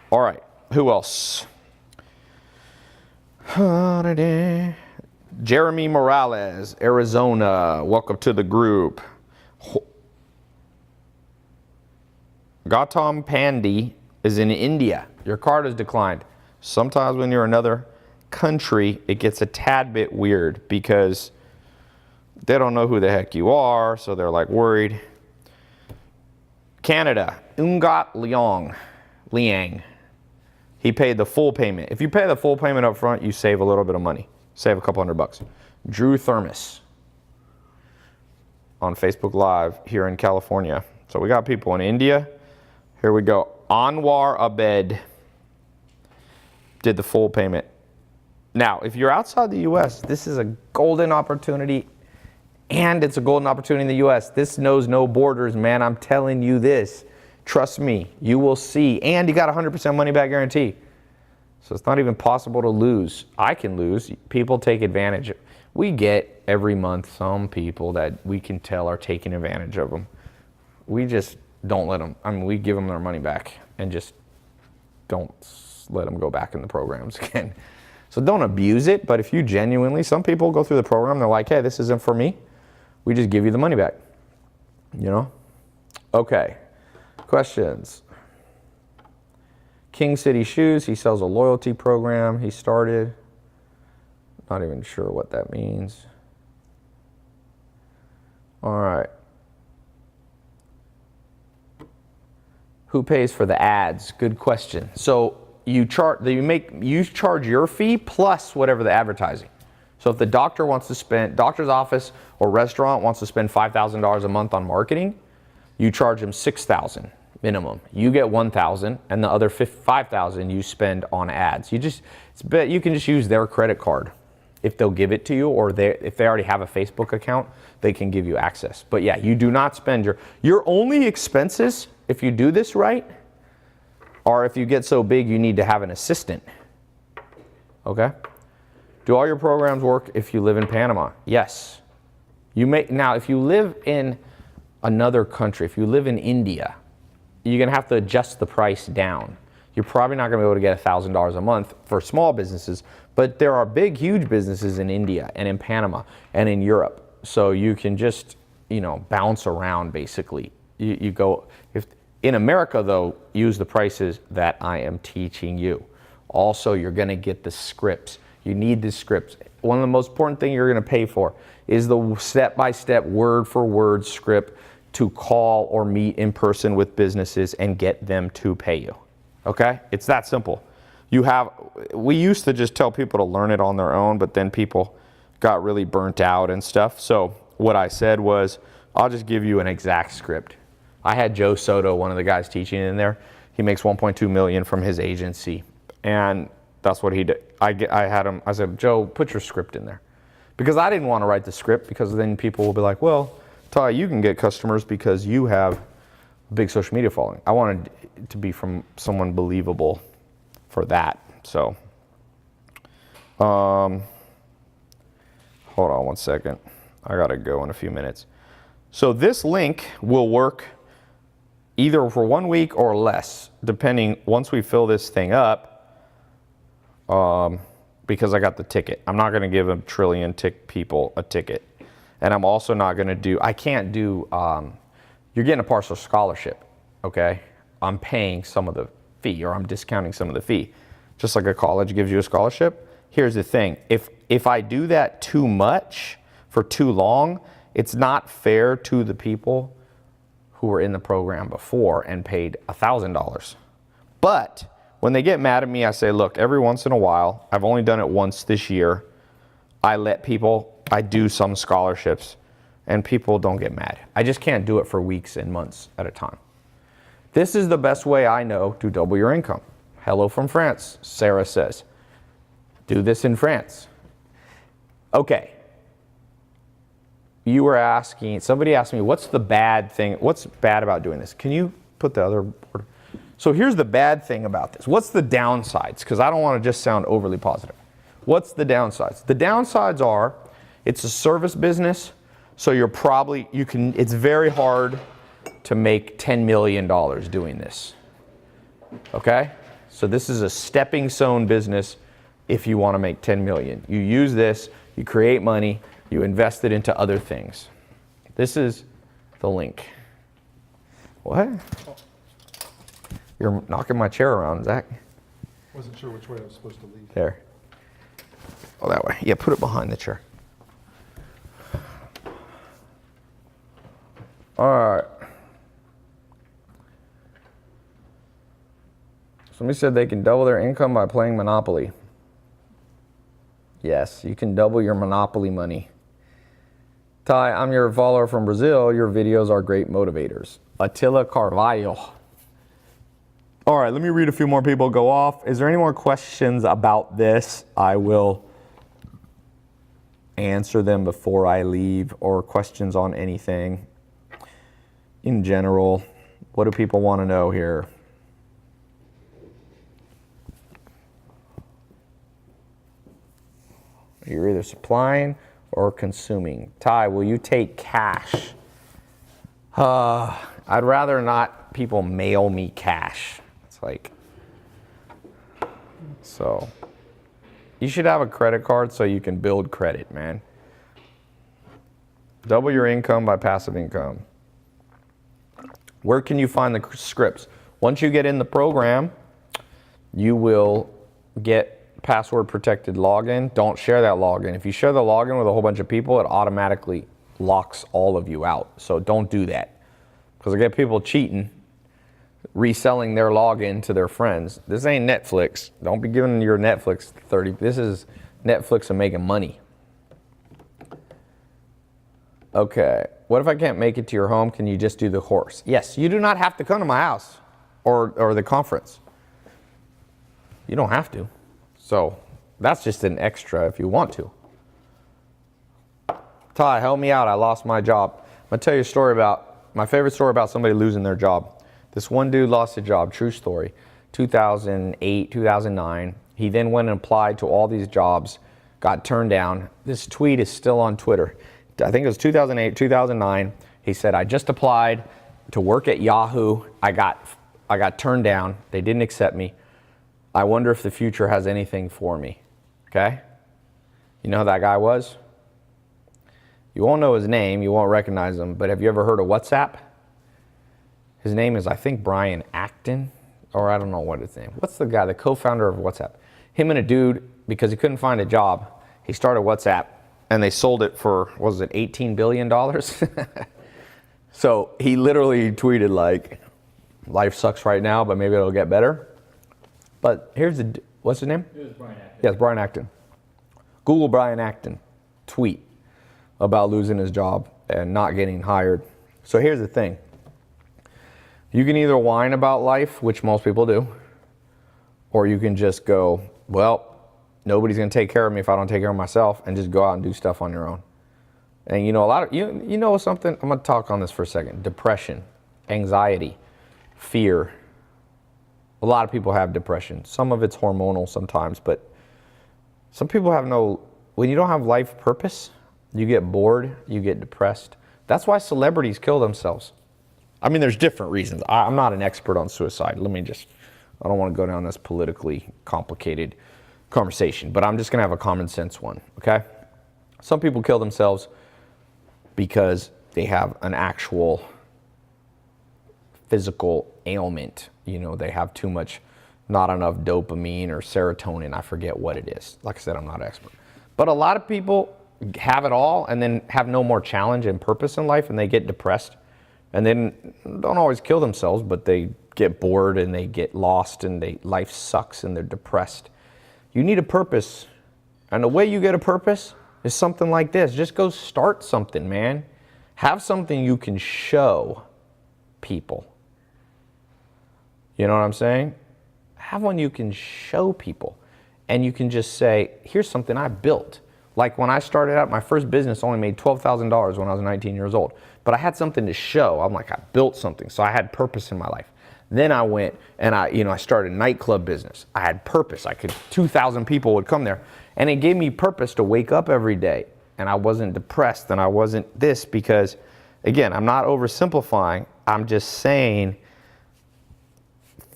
All right. Who else? Jeremy Morales, Arizona. Welcome to the group. Gautam Pandey is in India. Your card is declined. Sometimes when you're in another country, it gets a tad bit weird because they don't know who the heck you are, so they're like worried. Canada, Ungat Liang. He paid the full payment. If you pay the full payment up front, you save a little bit of money. Save a couple $100. Drew Thermos on Facebook Live here in California. So we got people in India. Here we go. Anwar Abed did the full payment. Now, if you're outside the U.S., this is a golden opportunity, and it's a golden opportunity in the U.S. This knows no borders, man. I'm telling you this. Trust me, you will see. And you got 100% money back guarantee. So it's not even possible to lose. I can lose. People take advantage. We get every month some people that we can tell are taking advantage of them. We just don't let them. I mean, we give them their money back and just don't let them go back in the programs again. So don't abuse it. But if you genuinely, some people go through the program, they're like, hey, this isn't for me. We just give you the money back. You know? Okay. Questions? King City Shoes, he sells a loyalty program he started. Not even sure what that means. All right. Who pays for the ads? Good question. So you charge your fee plus whatever the advertising. So if the doctor's office or restaurant wants to spend $5,000 a month on marketing, you charge them $6,000 minimum. You get $1,000, and the other $5,000 you spend on ads. You can just use their credit card. if they'll give it to you, or if they already have a Facebook account, they can give you access. But yeah, you do not spend your only expenses, if you do this right, are if you get so big you need to have an assistant. Okay? Do all your programs work if you live in Panama? Yes. Now, if you live in another country, if you live in India, you're going to have to adjust the price down. You're probably not going to be able to get $1,000 a month for small businesses, but there are big, huge businesses in India and in Panama and in Europe. So you can just, bounce around basically. You go, in America though, use the prices that I am teaching you. Also, you're going to get the scripts. You need the scripts. One of the most important things you're going to pay for is the step-by-step, word-for-word script to call or meet in person with businesses and get them to pay you. Okay? It's that simple. We used to just tell people to learn it on their own, but then people got really burnt out and stuff. So what I said was, I'll just give you an exact script. I had Joe Soto, one of the guys teaching in there. He makes 1.2 million from his agency. And that's what he did. I said, Joe, put your script in there. Because I didn't want to write the script, because then people will be like, well, Ty, you can get customers because you have a big social media following. I wanted it to be from someone believable for that. So, hold on one second. I got to go in a few minutes. So this link will work either for 1 week or less, depending, once we fill this thing up, because I got the ticket. I'm not going to give a trillion people a ticket. And I'm also not going to do, you're getting a partial scholarship, okay? I'm paying some of the fee, or I'm discounting some of the fee. Just like a college gives you a scholarship. Here's the thing, if I do that too much for too long, it's not fair to the people who were in the program before and paid $1,000. But when they get mad at me, I say, look, every once in a while, I've only done it once this year, I do some scholarships, and people don't get mad. I just can't do it for weeks and months at a time. This is the best way I know to double your income. Hello from France, Sarah says. Do this in France. Okay. Somebody asked me, what's bad about doing this? Can you put the other board? So here's the bad thing about this. What's the downsides? Because I don't want to just sound overly positive. What's the downsides? The downsides are, it's a service business, so it's very hard to make $10 million doing this. Okay? So this is a stepping stone business if you want to make 10 million. You use this, you create money, you invest it into other things. This is the link. What? You're knocking my chair around, Zach. Wasn't sure which way I was supposed to leave. There. Oh, that way. Yeah, put it behind the chair. All right. Somebody said they can double their income by playing Monopoly. Yes, you can double your Monopoly money. Ty, I'm your follower from Brazil. Your videos are great motivators. Attila Carvalho. All right, let me read a few more people go off. Is there any more questions about this? I will answer them before I leave, or questions on anything in general. What do people want to know here? You're either supplying or consuming. Ty, will you take cash? I'd rather not people mail me cash. It's like, so you should have a credit card so you can build credit, man. Double your income by passive income. Where can you find the scripts? Once you get in the program, you will get password protected login. Don't share that login. If you share the login with a whole bunch of people, it automatically locks all of you out. So don't do that. Because I get people cheating, reselling their login to their friends. This ain't Netflix. Don't be giving your Netflix 30. This is Netflix and making money. Okay. What if I can't make it to your home? Can you just do the course? Yes. You do not have to come to my house or the conference. You don't have to. So that's just an extra if you want to. Todd, help me out. I lost my job. I'm going to tell you a story about, my favorite story about somebody losing their job. This one dude lost his job, true story, 2008, 2009. He then went and applied to all these jobs, got turned down. This tweet is still on Twitter. I think it was 2008, 2009. He said, I just applied to work at Yahoo. I got turned down. They didn't accept me. I wonder if the future has anything for me. Okay? You know who that guy was? You won't know his name. You won't recognize him. But have you ever heard of WhatsApp? His name is, I think, Brian Acton. Or I don't know what his name. What's the guy, the co-founder of WhatsApp? Him and a dude, because he couldn't find a job, he started WhatsApp. And they sold it for, what was it, $18 billion? So he literally tweeted like, life sucks right now, but maybe it'll get better. But here's the, what's his name? It was Brian Acton. Yes, Brian Acton. Google Brian Acton tweet about losing his job and not getting hired. So here's the thing. You can either whine about life, which most people do, or you can just go, well, nobody's going to take care of me if I don't take care of myself, and just go out and do stuff on your own. And you know, a lot of, you know something? I'm going to talk on this for a second. Depression, anxiety, fear. A lot of people have depression. Some of it's hormonal sometimes, but some people have no, when you don't have life purpose, you get bored, you get depressed. That's why celebrities kill themselves. I mean, there's different reasons. I'm not an expert on suicide. I don't want to go down this politically complicated conversation, but I'm just going to have a common sense one, okay? Some people kill themselves because they have an actual physical ailment. You know, they have too much, not enough dopamine or serotonin. I forget what it is. Like I said, I'm not an expert. But a lot of people have it all and then have no more challenge and purpose in life, and they get depressed. And then don't always kill themselves, but they get bored and they get lost and life sucks and they're depressed. You need a purpose. And the way you get a purpose is something like this. Just go start something, man. Have something you can show people. You know what I'm saying? Have one you can show people. And you can just say, here's something I built. Like when I started out, my first business only made $12,000 when I was 19 years old. But I had something to show. I'm like, I built something. So I had purpose in my life. Then I went and I started a nightclub business. I had purpose. 2,000 people would come there. And it gave me purpose to wake up every day. And I wasn't depressed and I wasn't this because, again, I'm not oversimplifying. I'm just saying,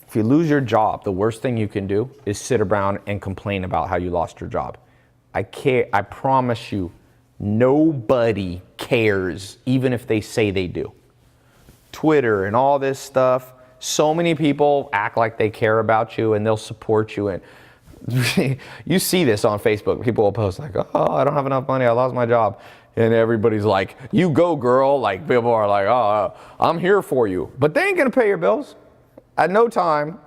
if you lose your job, the worst thing you can do is sit around and complain about how you lost your job. I promise you, nobody cares, even if they say they do. Twitter and all this stuff, so many people act like they care about you and they'll support you. And you see this on Facebook. People will post like, oh, I don't have enough money. I lost my job. And everybody's like, you go, girl. Like people are like, oh, I'm here for you. But they ain't going to pay your bills. At no time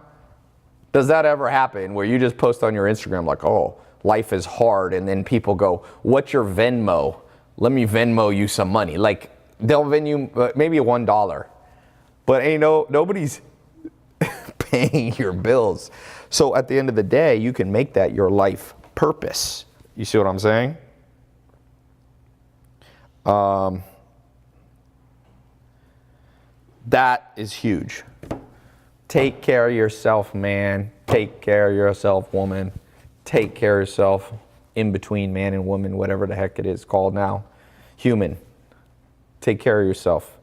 does that ever happen where you just post on your Instagram like, oh, life is hard. And then people go, what's your Venmo? Let me Venmo you some money. Like they'll Venmo maybe $1. But nobody's paying your bills. So at the end of the day, you can make that your life purpose. You see what I'm saying? That is huge. Take care of yourself, man. Take care of yourself, woman. Take care of yourself, in between man and woman, whatever the heck it is called now. Human. Take care of yourself.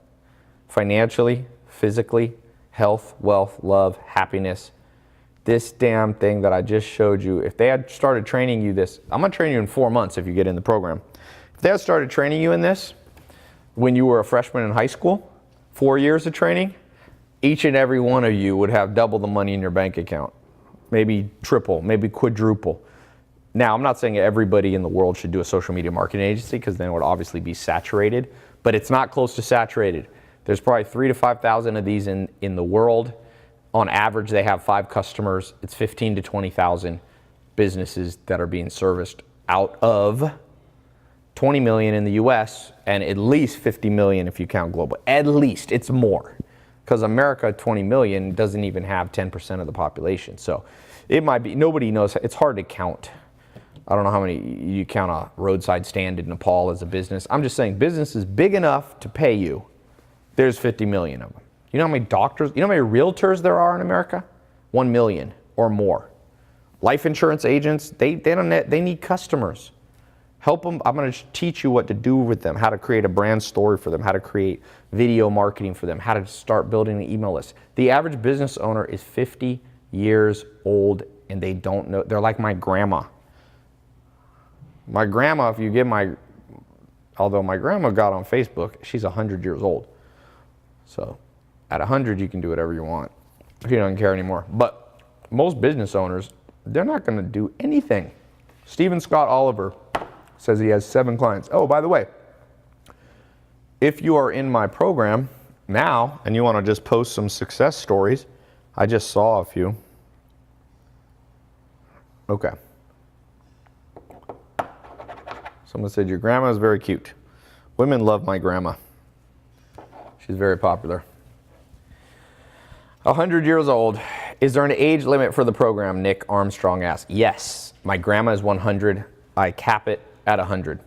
Financially, physically, health, wealth, love, happiness. This damn thing that I just showed you, if they had started training you this, I'm going to train you in 4 months if you get in the program. If they had started training you in this when you were a freshman in high school, 4 years of training, each and every one of you would have double the money in your bank account. Maybe triple, maybe quadruple. Now, I'm not saying everybody in the world should do a social media marketing agency because then it would obviously be saturated, but it's not close to saturated. There's probably 3,000 to 5,000 of these in the world. On average, they have 5 customers. It's 15 to 20,000 businesses that are being serviced out of 20 million in the US and at least 50 million if you count global. At least, it's more. Because America, 20 million, doesn't even have 10% of the population. So it might be, nobody knows, it's hard to count. I don't know how many you count a roadside stand in Nepal as a business. I'm just saying business is big enough to pay you. There's 50 million of them. You know how many doctors, you know how many realtors there are in America? 1 million or more. Life insurance agents, they need customers. Help them. I'm going to teach you what to do with them, how to create a brand story for them, how to create video marketing for them, how to start building an email list. The average business owner is 50 years old and they don't know. They're like my grandma. My grandma, if you get although my grandma got on Facebook, she's 100 years old. So at 100, you can do whatever you want. She doesn't care anymore. But most business owners, they're not going to do anything. Stephen Scott Oliver says he has 7 clients. Oh, by the way, if you are in my program now and you want to just post some success stories, I just saw a few. Okay. Someone said, your grandma is very cute. Women love my grandma. She's very popular. 100 years old. Is there an age limit for the program? Nick Armstrong asked. Yes. My grandma is 100. I cap it at 100.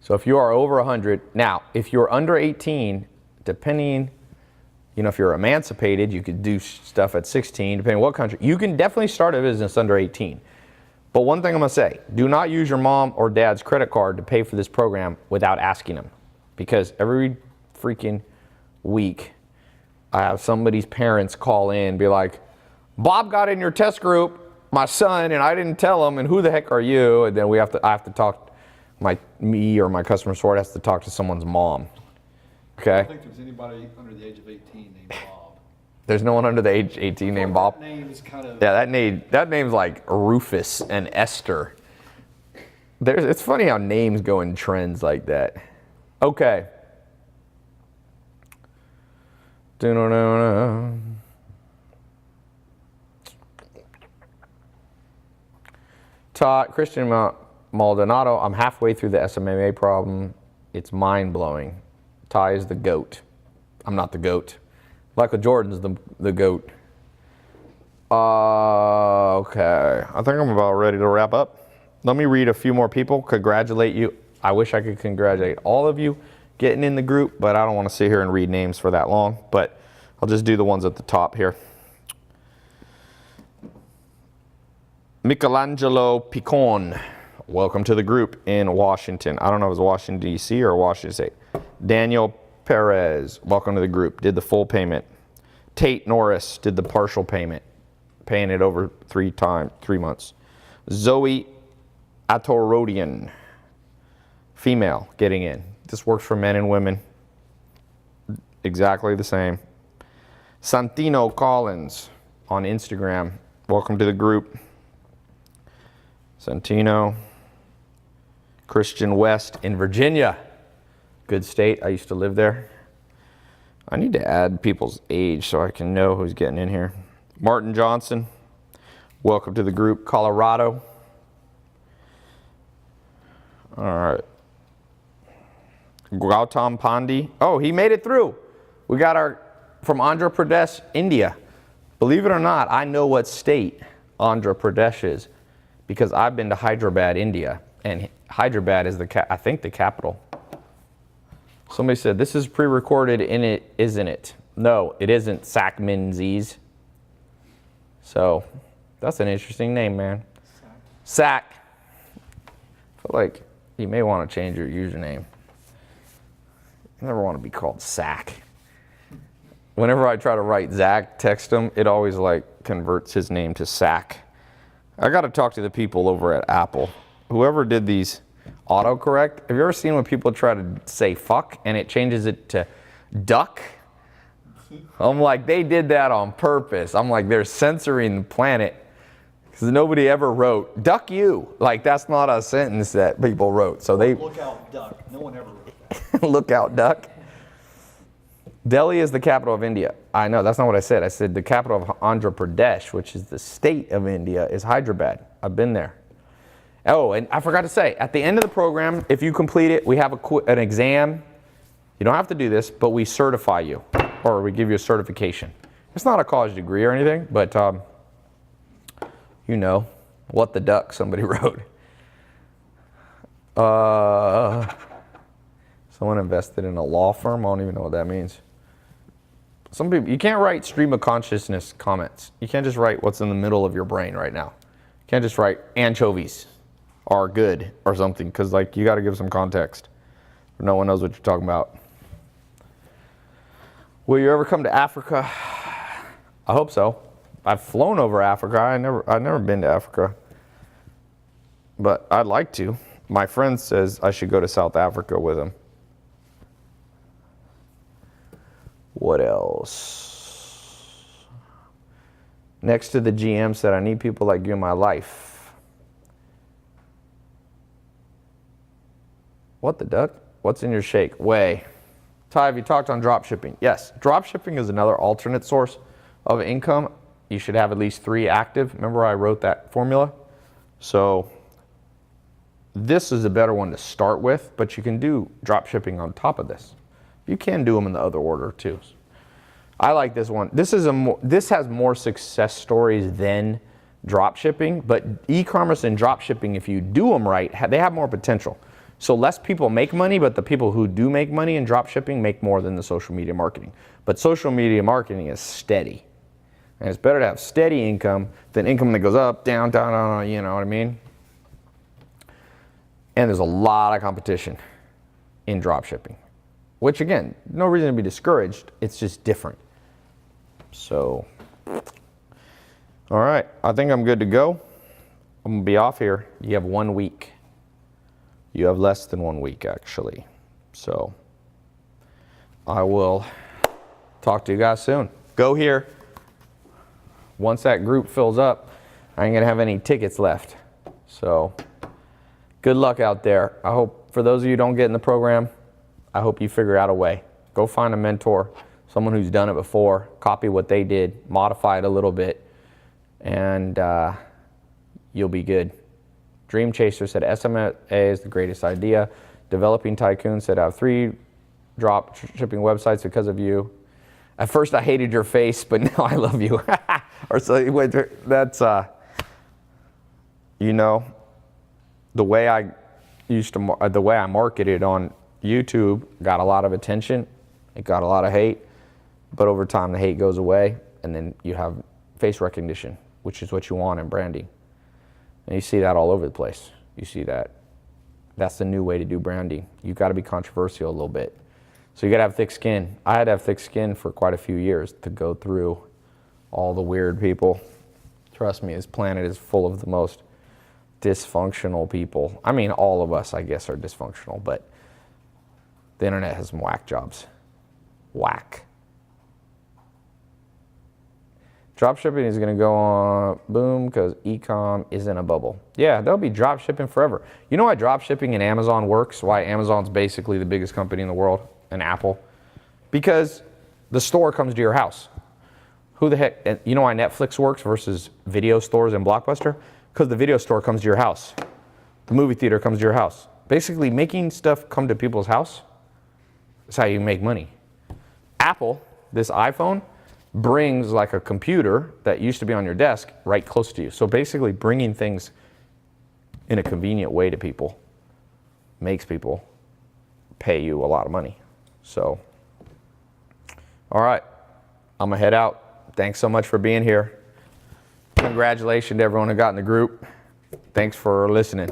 So if you are over 100, now, if you're under 18, depending, if you're emancipated, you could do stuff at 16, depending on what country. You can definitely start a business under 18. But one thing I'm going to say, do not use your mom or dad's credit card to pay for this program without asking them. Because every freaking week, I have somebody's parents call in and be like, Bob got in your test group, my son, and I didn't tell him, and who the heck are you? And then I have to talk, me or my customer support has to talk to someone's mom. Okay? I don't think there's anybody under the age of 18 named Bob. There's no one under the age 18 named Bob? That name is kind of... Yeah, that name's like Rufus and Esther. It's funny how names go in trends like that. Okay. Christian Maldonado, I'm halfway through the SMMA problem. It's mind-blowing. Ty is the GOAT. I'm not the GOAT. Michael Jordan's the GOAT. Okay. I think I'm about ready to wrap up. Let me read a few more people. Congratulate you. I wish I could congratulate all of you getting in the group, but I don't want to sit here and read names for that long. But I'll just do the ones at the top here. Michelangelo Picon, welcome to the group in Washington. I don't know if it's Washington, D.C. or Washington State. Daniel Perez, welcome to the group, did the full payment. Tate Norris did the partial payment, paying it over 3 months. Zoe Atorodian, female, getting in. This works for men and women. Exactly the same. Santino Collins on Instagram. Welcome to the group. Santino. Christian West in Virginia. Good state. I used to live there. I need to add people's age so I can know who's getting in here. Martin Johnson. Welcome to the group. Colorado. All right. Gautam Pandi. Oh, he made it through. We got from Andhra Pradesh, India. Believe it or not, I know what state Andhra Pradesh is because I've been to Hyderabad, India, and Hyderabad is I think the capital. Somebody said, this is pre-recorded in it, isn't it? No, it isn't, Sackmanzies. So, that's an interesting name, man. Sack. I feel like you may want to change your username. I never want to be called Sack. Whenever I try to write Zach, text him, it always converts his name to Sack. I got to talk to the people over at Apple. Whoever did these autocorrect, have you ever seen when people try to say fuck and it changes it to duck? I'm like, they did that on purpose. I'm like, they're censoring the planet because nobody ever wrote duck you. That's not a sentence that people wrote. So they Look out, duck. No one ever wrote that. look out, duck. Delhi is the capital of India. I know, that's not what I said. I said the capital of Andhra Pradesh, which is the state of India, is Hyderabad. I've been there. Oh, and I forgot to say, at the end of the program, if you complete it, we have an exam. You don't have to do this, but we certify you, or we give you a certification. It's not a college degree or anything, but What the duck, somebody wrote. Someone invested in a law firm. I don't even know what that means. Some people, you can't write stream of consciousness comments. You can't just write what's in the middle of your brain right now. You can't just write anchovies are good or something, because like you got to give some context. No one knows what you're talking about. Will you ever come to Africa? I hope so. I've flown over Africa. I've never been to Africa, but I'd like to. My friend says I should go to South Africa with him. What else? Next to the GM said, I need people like you in my life. What the duck? What's in your shake? Whey. Ty, have you talked on drop shipping? Yes. Drop shipping is another alternate source of income. You should have at least 3 active. Remember I wrote that formula? So this is a better one to start with, but you can do drop shipping on top of this. You can do them in the other order too. I like this one. This has more success stories than drop shipping, but e-commerce and drop shipping, if you do them right, they have more potential. So less people make money, but the people who do make money in drop shipping make more than the social media marketing. But social media marketing is steady. And it's better to have steady income than income that goes up, down, down, down, you know what I mean? And there's a lot of competition in drop shipping, which again, no reason to be discouraged. It's just different. So, all right, I think I'm good to go. I'm gonna be off here. You have 1 week. You have less than 1 week actually. So I will talk to you guys soon. Go here. Once that group fills up, I ain't gonna have any tickets left. So good luck out there. I hope for those of you who don't get in the program, I hope you figure out a way. Go find a mentor, someone who's done it before, copy what they did, modify it a little bit, and you'll be good. Dream Chaser said SMA is the greatest idea. Developing Tycoon said I have 3 drop shipping websites because of you. At first I hated your face, but now I love you. Or so that's you know, the way I marketed on YouTube got a lot of attention. It got a lot of hate, but over time the hate goes away, and then you have face recognition, which is what you want in branding. And you see that all over the place. You see that. That's the new way to do branding. You've got to be controversial a little bit. So you got to have thick skin. I had to have thick skin for quite a few years to go through all the weird people. Trust me, this planet is full of the most dysfunctional people. I mean, all of us, I guess, are dysfunctional, but the internet has some whack jobs. Whack. Drop shipping is going to go on boom because e-com is in a bubble. Yeah, there'll be drop shipping forever. You know why drop shipping in Amazon works? Why Amazon's basically the biggest company in the world, and Apple? Because the store comes to your house. Who the heck, and you know why Netflix works versus video stores and Blockbuster? Because the video store comes to your house. The movie theater comes to your house. Basically, making stuff come to people's house is how you make money. Apple, this iPhone, brings like a computer that used to be on your desk right close to you. So basically bringing things in a convenient way to people makes people pay you a lot of money. So, all right, I'm gonna head out. Thanks so much for being here. Congratulations to everyone who got in the group. Thanks for listening.